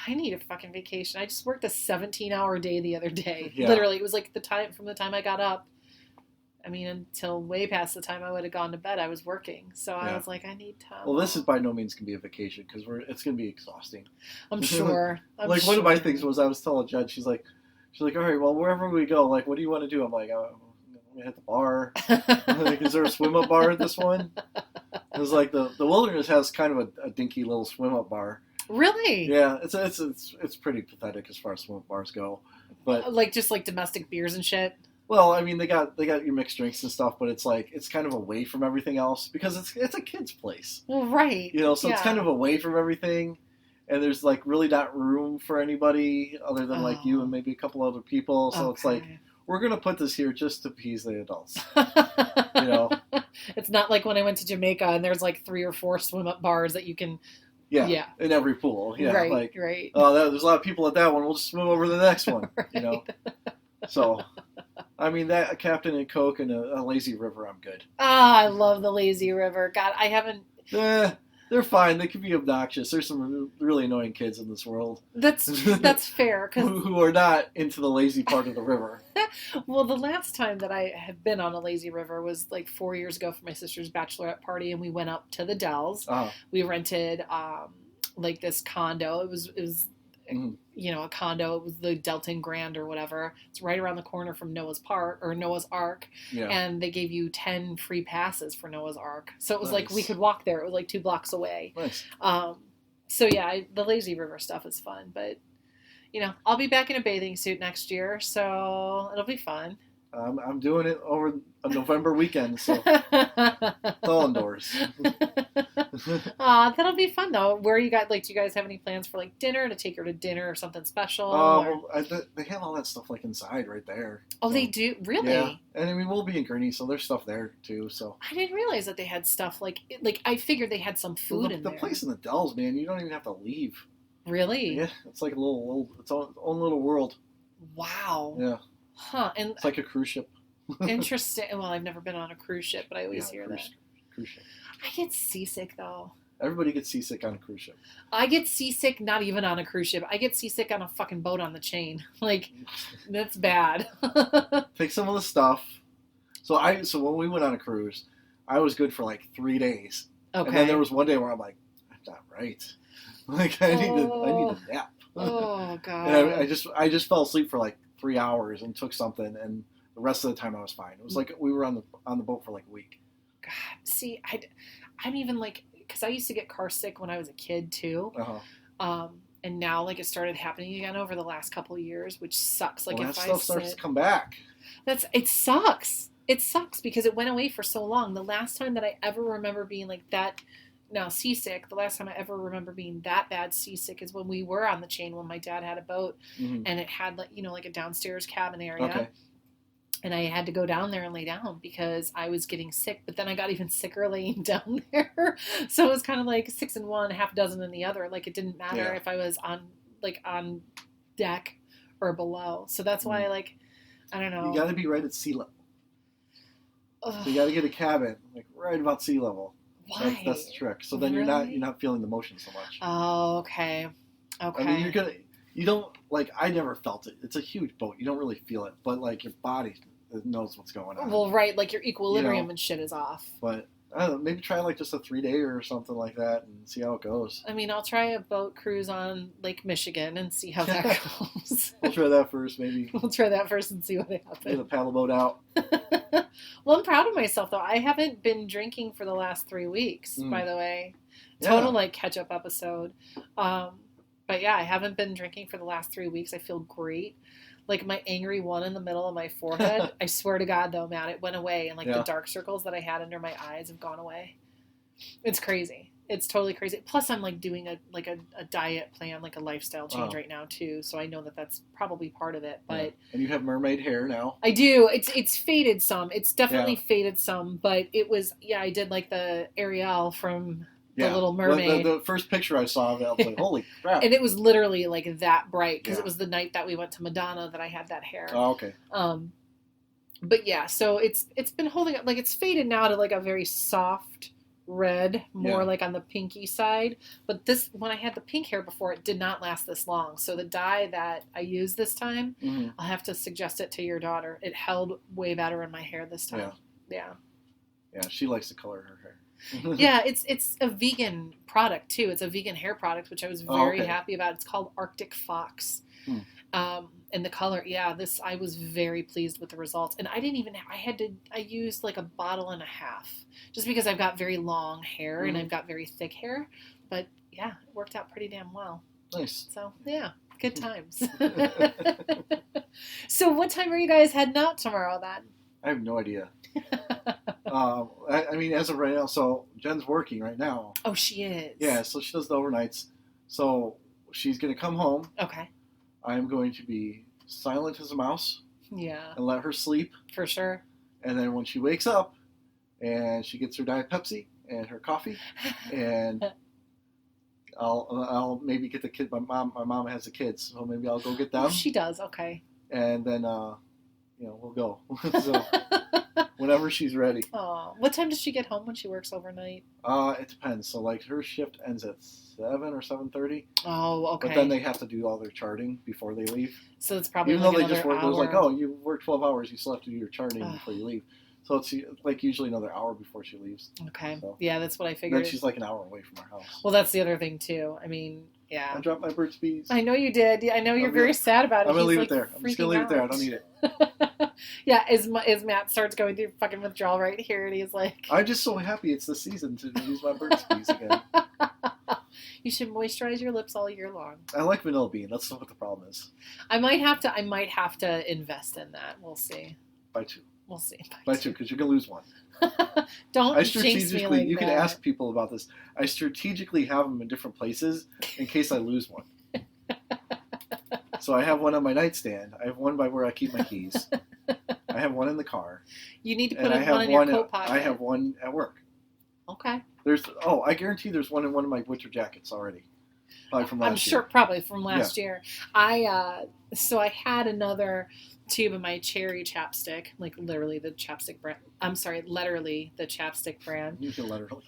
I need a fucking vacation. I just worked a 17-hour day the other day. Yeah. Literally, it was like from the time I got up, I mean, until way past the time I would have gone to bed, I was working. So I Yeah. was like, I need time. Well, this is by no means going to be a vacation because it's going to be exhausting. I'm sure. One of my things was I was telling Jed, she's like, all right, well, wherever we go, like, what do you want to do? I'm like, I'm going to hit the bar. Like, is there a swim up bar at this one? It was like the Wilderness has kind of a dinky little swim up bar. Really? Yeah, it's pretty pathetic as far as swim up bars go. But Like just like domestic beers and shit. well, I mean, they got your mixed drinks and stuff, but it's like it's kind of away from everything else because it's a kid's place. Well, right. You know, so it's Yeah. kind of away from everything, and there's like really not room for anybody other than like you and maybe a couple other people. So it's like we're gonna put this here just to appease the adults. You know, it's not like when I went to Jamaica and there's like 3 or 4 swim up bars that you can. yeah. In every pool. Yeah, right. like Right. there's a lot of people at that one. We'll just swim over to the next one. Right. You know, so. I mean, that a Captain and Coke and a lazy river, I'm good. Ah, I love the lazy river. God, I haven't. They're fine. They can be obnoxious. There's some really annoying kids in this world. That's fair. Who are not into the lazy part of the river. Well, the last time that I have been on a lazy river was like 4 years ago for my sister's bachelorette party, and we went up to the Dells. We rented like this condo. It was you know, a condo. It was the Delton Grand or whatever. It's right around the corner from Noah's Ark. Yeah. And they gave you 10 free passes for Noah's Ark. So it was like we Nice. could walk there. It was like 2 blocks away. Nice. So yeah, the lazy river stuff is fun, but you know, I'll be back in a bathing suit next year, so it'll be fun. I'm doing it over a November weekend, so it's all indoors. That'll be fun though. Where you got, like, do you guys have any plans for like dinner, to take her to dinner or something special? Well, they have all that stuff like inside right there. Oh, so, they do? Really? Yeah, and I mean we'll be in Gurney, so there's stuff there too. So I didn't realize that they had stuff like I figured they had some food in the there. place in the Dells, man, you don't even have to leave. Really? Yeah, it's like a little its own little world. Wow. Yeah. Huh. And It's like a cruise ship. interesting. Well, I've never been on a cruise ship, but I always hear that. Cruise ship. I get seasick though. Everybody gets seasick on a cruise ship. I get seasick not even on a cruise ship. I get seasick on a fucking boat on the chain. Like, that's bad. Take some of the stuff. So when we went on a cruise, I was good for like 3 days. Okay. And then there was one day where I'm like, that's not right. Like I need a nap. Oh god. And I just fell asleep for like 3 hours and took something, and the rest of the time I was fine. It was like we were on the boat for like a week. God, see, I'm even like, because I used to get car sick when I was a kid too. And now like it started happening again over the last couple of years, which sucks. Like, well, if that stuff starts to come back. it sucks. It sucks because it went away for so long. The last time that I ever remember being like that, now seasick, the last time I ever remember being that bad seasick is when we were on the chain, when my dad had a boat, and it had like, you know, like a downstairs cabin area. Okay. And I had to go down there and lay down because I was getting sick, but then I got even sicker laying down there. So it was kind of like 6 in one, half dozen in the other. Like, it didn't matter if I was on deck or below. So that's why, like, I don't know. You got to be right at sea level. Ugh. So you got to get a cabin like right about sea level. Why? That's the trick. So then you're not feeling the motion so much. Oh, okay. Okay. I mean, you don't, like, I never felt it. It's a huge boat. You don't really feel it, but like your body knows what's going on. Well, right, like your equilibrium and shit is off. But I don't know, maybe try like just a 3-day or something like that and see how it goes. I mean, I'll try a boat cruise on Lake Michigan and see how that goes. We'll try that first, maybe. We'll try that first and see what Get happens. a paddle boat out. Well, I'm proud of myself, though. I haven't been drinking for the last 3 weeks, by the way. Yeah. Total, like, catch-up episode. But, yeah, I haven't been drinking for the last 3 weeks. I feel great. Like, my angry one in the middle of my forehead, I swear to God, though, Matt, it went away. And, like, the dark circles that I had under my eyes have gone away. It's crazy. It's totally crazy. Plus, I'm, like, doing a diet plan, like a lifestyle change right now, too. So I know that that's probably part of it. But And you have mermaid hair now. I do. It's faded some. It's definitely faded some. But it was, I did, like, the Ariel from... The Little Mermaid. The first picture I saw of it, I was like, holy crap. And it was literally like that bright because it was the night that we went to Madonna that I had that hair. Oh, okay. But yeah, so it's been holding up. Like it's faded now to like a very soft red, more like on the pinky side. But this, when I had the pink hair before, it did not last this long. So the dye that I used this time, I'll have to suggest it to your daughter. It held way better in my hair this time. Yeah, she likes to color her hair. Yeah, it's a vegan product too. It's a vegan hair product, which I was very happy about. It's called Arctic Fox. And the color, I was very pleased with the results. And I didn't even, I used like a bottle and a half just because I've got very long hair and I've got very thick hair. But yeah, it worked out pretty damn well. Nice. So yeah, good times. So what time are you guys heading out tomorrow then? I have no idea. I mean, as of right now, so Jen's working right now. Oh, she is? Yeah, so she does the overnights. So she's going to come home. Okay. I'm going to be silent as a mouse. Yeah. And let her sleep. For sure. And then when she wakes up and she gets her Diet Pepsi and her coffee, and I'll maybe get the kid. My mom has the kids, so maybe I'll go get them. Oh, she does. Okay. And then we'll go. So whenever she's ready. Oh, what time does she get home when she works overnight? It depends. So like her shift ends at 7 or 7:30. Oh, okay. But then they have to do all their charting before they leave. So it's probably even like though they just work. It was like, hour. oh, you work 12 hours. You still have to do your charting before you leave. So it's like usually another hour before she leaves. Okay. So, yeah, that's what I figured. Then she's like an hour away from our house. Well, that's the other thing too. I mean, yeah. I dropped my Burt's Bees. I know you did. Yeah, I know you're very sad about it. I'm gonna leave like it there. I'm just gonna leave it there. I don't need it. Yeah, as Matt starts going through fucking withdrawal right here, and he's like, I'm just so happy it's the season to use my Burt's Bees again. You should moisturize your lips all year long. I like vanilla bean. That's not what the problem is. I might have to invest in that. We'll see. Buy 2. We'll see. Buy 2 because you're gonna lose one. Don't jinx me like you that. can ask people about this. I strategically have them in different places in case I lose one. So I have one on my nightstand. I have one by where I keep my keys. I have one in the car. You need to put one in your coat pocket. I have one at work. Okay. I guarantee there's one in one of my winter jackets already. Probably from last year. I'm sure, probably from last year. So I had another tube of my cherry chapstick, like literally the chapstick brand. I'm sorry, literally the chapstick brand. You can literally.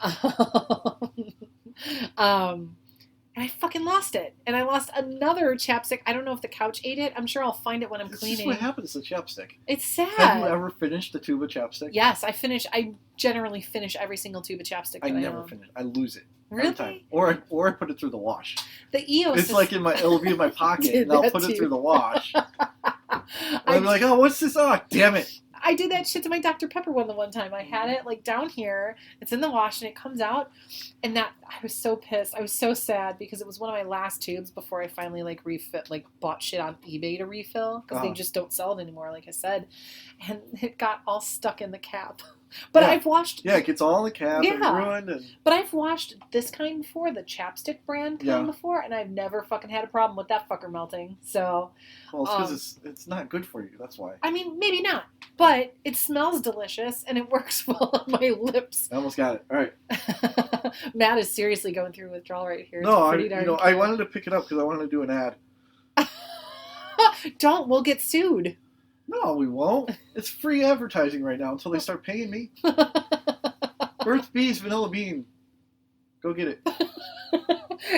And I fucking lost it. And I lost another chapstick. I don't know if the couch ate it. I'm sure I'll find it when I'm cleaning. This is what happens to chapstick. It's sad. Have you ever finished a tube of chapstick? Yes, I generally finish every single tube of chapstick that I never own. finish. I lose it. Really? Every time. Or I put it through the wash. The EOS It's like it'll be in my pocket and I'll put it through the wash. I'll be like, oh, what's this? Oh, damn it. I did that shit to my Dr. Pepper one the one time. I had it like down here. It's in the wash and it comes out. And I was so pissed. I was so sad because it was one of my last tubes before I finally bought shit on eBay to refill because they just don't sell it anymore, like I said. And it got all stuck in the cap. But I've washed... Yeah, it gets all in the cap and ruined. And... But I've washed this kind before, the chapstick brand kind before, and I've never fucking had a problem with that fucker melting. So... Well, it's because it's not good for you. That's why. I mean, maybe not. But it smells delicious, and it works well on my lips. I almost got it. All right. Matt is seriously going through withdrawal right here. It's I wanted to pick it up because I wanted to do an ad. Don't. We'll get sued. No, we won't. It's free advertising right now until they start paying me. Burt's Bees, Vanilla Bean. Go get it.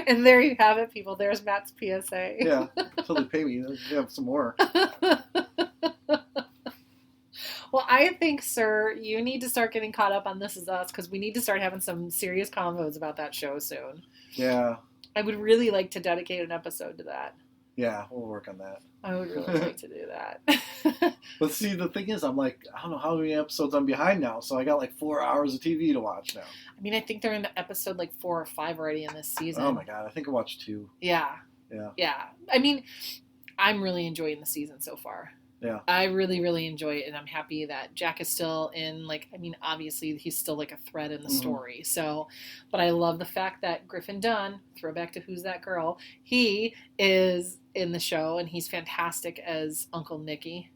And there you have it, people. There's Matt's PSA. Yeah, until they pay me. They have some more. Well, I think, sir, you need to start getting caught up on This Is Us because we need to start having some serious convos about that show soon. Yeah. I would really like to dedicate an episode to that. Yeah, we'll work on that. I would really like to do that. But see, the thing is, I'm like, I don't know how many episodes I'm behind now, so I got like 4 hours of TV to watch now. I mean, I think they're in episode like 4 or 5 already in this season. Oh my god, I think I watched 2. Yeah. Yeah. Yeah. I mean, I'm really enjoying the season so far. Yeah. I really, really enjoy it, and I'm happy that Jack is still in, like, I mean, obviously he's still like a thread in the story. So, but I love the fact that Griffin Dunn, throwback to Who's That Girl, he is in the show, and he's fantastic as Uncle Nicky.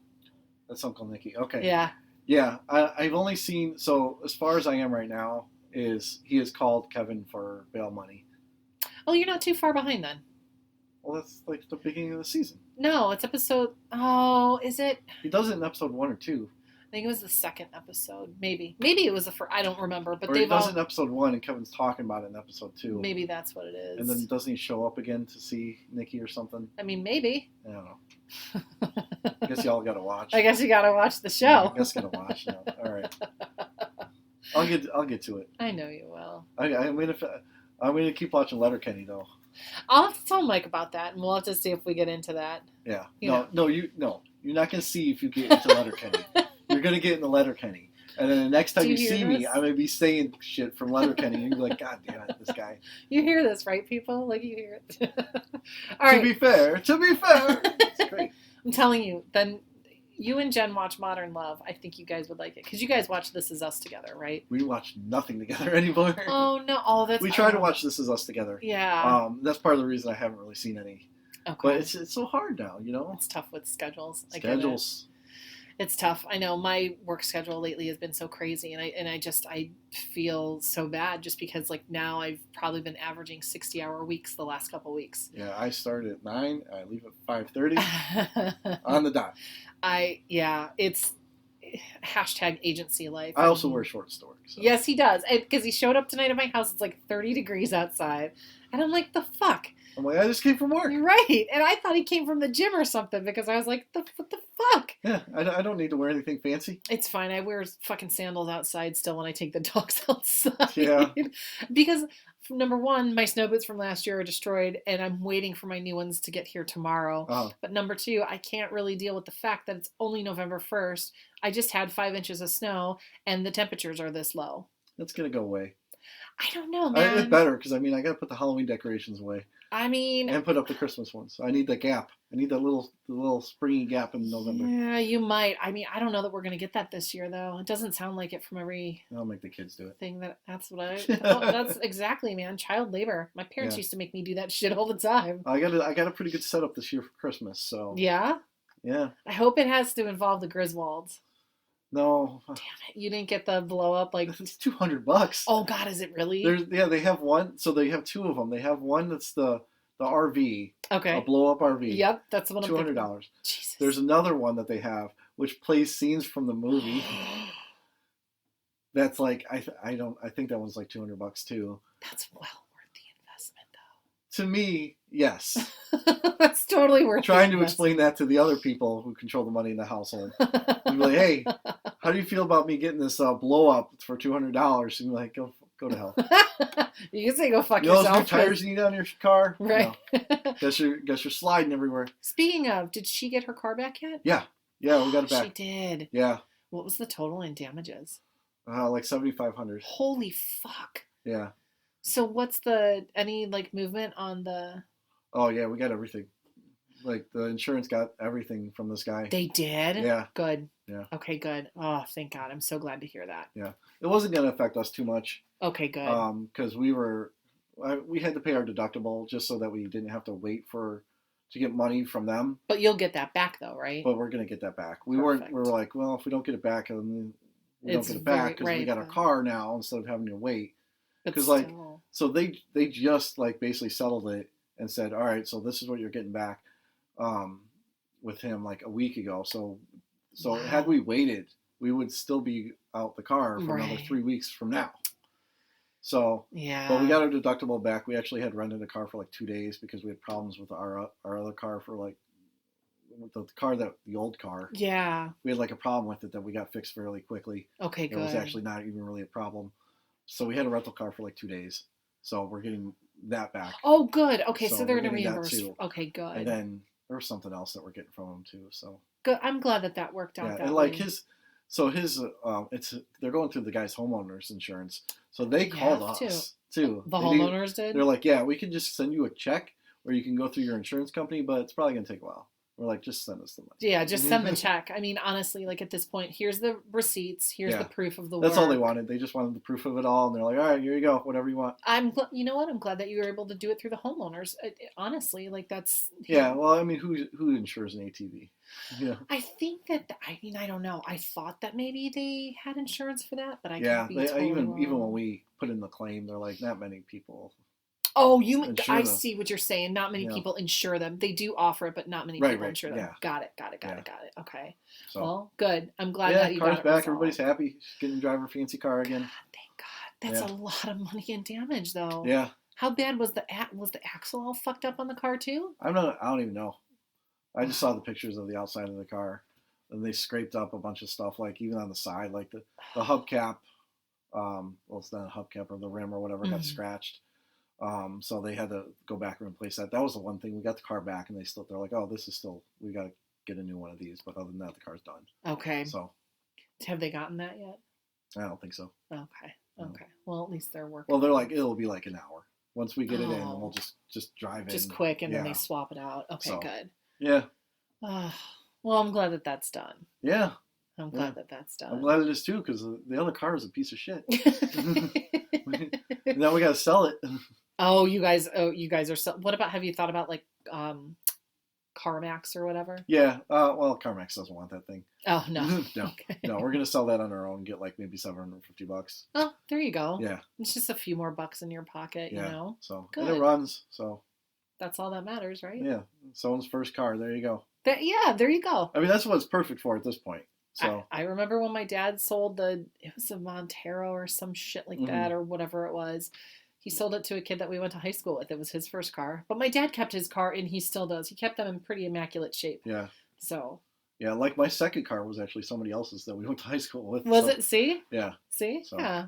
That's Uncle Nicky. Okay. Yeah. Yeah, I've only seen, so as far as I am right now, is he has called Kevin for bail money. Oh, you're not too far behind then. Well, that's like the beginning of the season. No, it's episode, oh, is it? He does it in episode 1 or 2. I think it was the second episode. Maybe it was the first. I don't remember. But or he does it in episode 1 and Kevin's talking about it in episode 2. Maybe that's what it is. And then doesn't he show up again to see Nikki or something? I mean, maybe. I don't know. I guess y'all gotta watch. I guess you gotta watch the show. Yeah, I guess gotta watch. No. All right. I'll get to it. I know you will. I'm gonna keep watching Letterkenny though. I'll have to tell Mike about that, and we'll have to see if we get into that. Yeah. You No. You're not gonna see if you get into Letterkenny. You're gonna get into Letterkenny. And then the next time you see me, I'm going to be saying shit from Letterkenny. And you're like, God damn it, this guy. You hear this, right, people? Like, you hear it. All right. To be fair. It's great. I'm telling you, then you and Jen watch Modern Love. I think you guys would like it. Because you guys watch This Is Us together, right? We watch nothing together anymore. Oh, no. Oh, that's... We try to watch This Is Us together. Yeah. That's part of the reason I haven't really seen any. Okay. But it's so hard now, you know? It's tough with schedules. Schedules. It's tough. I know my work schedule lately has been so crazy, and I feel so bad just because like now I've probably been averaging 60-hour weeks the last couple weeks. Yeah, I start at 9, I leave at 5:30 on the dot. It's hashtag agency life. I also wear shorts to work. So. Yes, he does, because he showed up tonight at my house. It's like 30 degrees outside, and I'm like, the fuck. I'm like, I just came from work. Right, and I thought he came from the gym or something because I was like, what the fuck? Yeah, I don't need to wear anything fancy. It's fine. I wear fucking sandals outside still when I take the dogs outside. Yeah. Because, number one, my snow boots from last year are destroyed, and I'm waiting for my new ones to get here tomorrow. Uh-huh. But number two, I can't really deal with the fact that it's only November 1st. I just had 5 inches of snow, and the temperatures are this low. That's going to go away. I don't know, man. It's better because, I mean, I got to put the Halloween decorations away. I mean... And put up the Christmas ones. I need the gap. I need the little springy gap in November. Yeah, you might. I mean, I don't know that we're going to get that this year, though. It doesn't sound like it from every... I'll make the kids do it. Thing that's what I... that's exactly, man. Child labor. My parents used to make me do that shit all the time. I got a pretty good setup this year for Christmas, so... Yeah? Yeah. I hope it has to involve the Griswolds. No. Damn it. You didn't get the blow up like... It's $200. Oh, God, is it really? They have one. So they have two of them. They have one that's the RV. Okay. A blow-up RV. Yep, that's the one I'm $200. thinking. Jesus. There's another one that they have, which plays scenes from the movie. That's like, I think that one's like $200 too. That's well worth the investment, though. To me, yes. That's totally worth Trying to explain that to the other people who control the money in the household. You'd be like, hey, how do you feel about me getting this blow up for $200? And you're like, go to hell. You can say go fuck you know yourself. those new tires you need on your car? Right. No. Guess you're sliding everywhere. Speaking of, did she get her car back yet? Yeah, we got it back. She did. Yeah. What was the total in damages? Like $7,500. Holy fuck. Yeah. So what's any like movement on the... Oh yeah, we got everything. Like the insurance got everything from this guy. They did? Yeah. Good. Yeah. Okay, good. Oh, thank God. I'm so glad to hear that. Yeah. It wasn't going to affect us too much. Okay, good. Because we had to pay our deductible just so that we didn't have to wait to get money from them. But you'll get that back though, right? But we're going to get that back. We Perfect. were like, well, if we don't get it back, then we don't get it back because we got our car now instead of having to wait. Because like, so they just like basically settled it and said, all right, so this is what you're getting back with him like a week ago. So wow. Had we waited, we would still be out the car for another 3 weeks from now. So, yeah. But we got our deductible back. We actually had rented a car for like 2 days because we had problems with our other car for like with the old car. Yeah. We had like a problem with it that we got fixed fairly quickly. Okay, good. It was actually not even really a problem. So we had a rental car for like 2 days. So we're getting that back. Oh, good. Okay, so they're we're going to getting that reimburse. too. Okay, good. And then there was something else that we're getting from them too. So good. I'm glad that worked out. yeah, that and like way. they're going through the guy's homeowner's insurance. So they called us too. The homeowners did? They're like, yeah, we can just send you a check, or you can go through your insurance company, but it's probably going to take a while. We're like, just send us the money. Yeah, just send the check. I mean, honestly, like at this point, here's the receipts. Here's the proof of the work. That's all they wanted. They just wanted the proof of it all, and they're like, all right, here you go, whatever you want. You know what? I'm glad that you were able to do it through the homeowners. Honestly, like that's. Yeah, well, I mean, who insures an ATV? Yeah. I think that I don't know. I thought that maybe they had insurance for that, but I could be totally wrong. Even when we put in the claim, they're like, not many people. Oh, I see what you're saying. Not many people insure them. They do offer it, but not many people insure them. Yeah. Got it. Okay. So, well, good. I'm glad that you got it. Car's back. Everybody's happy. She's getting to drive her fancy car again. God, thank God. That's a lot of money and damage, though. Yeah. How bad was the axle all fucked up on the car too? I don't even know. I just saw the pictures of the outside of the car, and they scraped up a bunch of stuff, like even on the side, like the hubcap. Well, it's not a hubcap, or the rim or whatever got scratched. So they had to go back and replace that. That was the one thing. We got the car back, and they're like, oh, we got to get a new one of these. But other than that, the car's done. Okay. So have they gotten that yet? I don't think so. Okay. Well, at least they're working. Well, they're like, it'll be like an hour. Once we get it in, and we'll just drive in. Just quick, and then they swap it out. Okay, good. Yeah. Well, I'm glad that that's done. Yeah. I'm glad that that's done. I'm glad it is too, because the other car is a piece of shit. Now we got to sell it. Oh, you guys are. What about? Have you thought about like CarMax or whatever? Yeah. Well, CarMax doesn't want that thing. Oh no. No. Okay. No. We're gonna sell that on our own. And get like maybe $750. Oh, there you go. Yeah. It's just a few more bucks in your pocket, you know. So good. And it runs. So. That's all that matters, right? Yeah. Someone's first car. There you go. There you go. I mean, that's what it's perfect for at this point. So I remember when my dad sold it was a Montero or some shit like that or whatever it was. He sold it to a kid that we went to high school with. It was his first car. But my dad kept his car, and he still does. He kept them in pretty immaculate shape. Yeah. So. Yeah, like my second car was actually somebody else's that we went to high school with. Was it? See? Yeah. See? So. Yeah.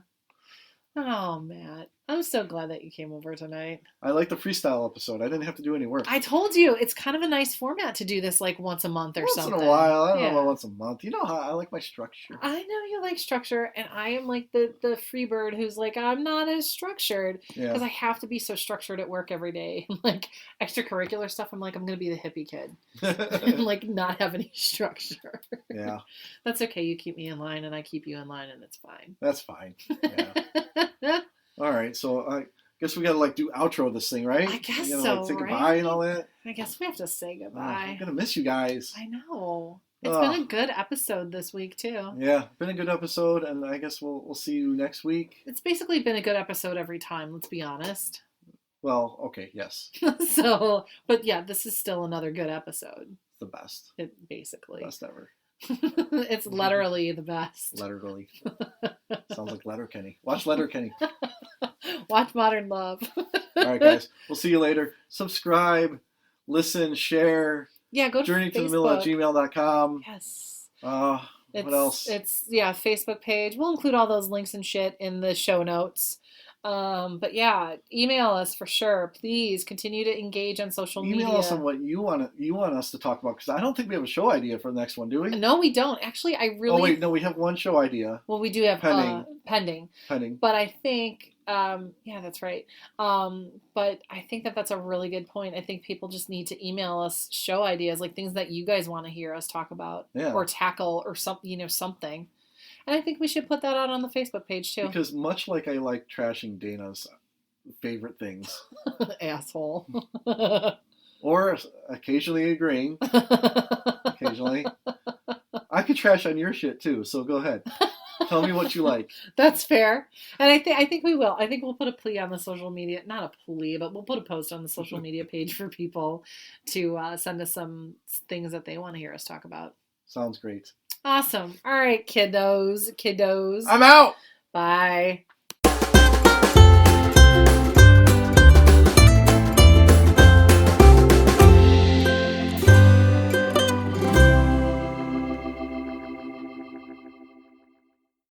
Oh, Matt. I'm so glad that you came over tonight. I like the freestyle episode. I didn't have to do any work. I told you, it's kind of a nice format to do this like once a month or something. Once in a while. I don't know about once a month. You know how I like my structure. I know you like structure, and I am like the free bird who's like, I'm not as structured. Because I have to be so structured at work every day. Like, extracurricular stuff, I'm like, I'm going to be the hippie kid. And like, not have any structure. Yeah. That's okay. You keep me in line, and I keep you in line, and it's fine. That's fine. Yeah. All right, so I guess we gotta like do outro this thing, right? I guess so. Like, say goodbye and all that. I guess we have to say goodbye. I'm gonna miss you guys. I know. It's been a good episode this week too. Yeah, been a good episode, and I guess we'll see you next week. It's basically been a good episode every time. Let's be honest. Well, okay, yes. So, but yeah, this is still another good episode. It's the best. Basically. Best ever. It's literally the best. Letterly. Sounds like Letterkenny. Watch Letterkenny. Watch Modern Love. All right, guys. We'll see you later. Subscribe, listen, share. Yeah, go to journeytothemiddle@gmail.com. Yes. What else? It's Facebook page. We'll include all those links and shit in the show notes. But yeah, email us for sure. Please continue to engage on social media. Email us on what you want us to talk about, because I don't think we have a show idea for the next one, do we? No, we don't. Actually, I really. Oh wait, no, we have one show idea. Well, we do have pending. But I think, yeah, that's right. But I think that's a really good point. I think people just need to email us show ideas, like things that you guys want to hear us talk about or tackle or something, something. And I think we should put that out on the Facebook page, too. Because much like I like trashing Dana's favorite things. Asshole. Or occasionally agreeing. Occasionally. I could trash on your shit, too, so go ahead. Tell me what you like. That's fair. And I think we will. I think we'll put a plea on the social media. Not a plea, but we'll put a post on the social media page for people to send us some things that they want to hear us talk about. Sounds great. Awesome. All right, kiddos. I'm out. Bye.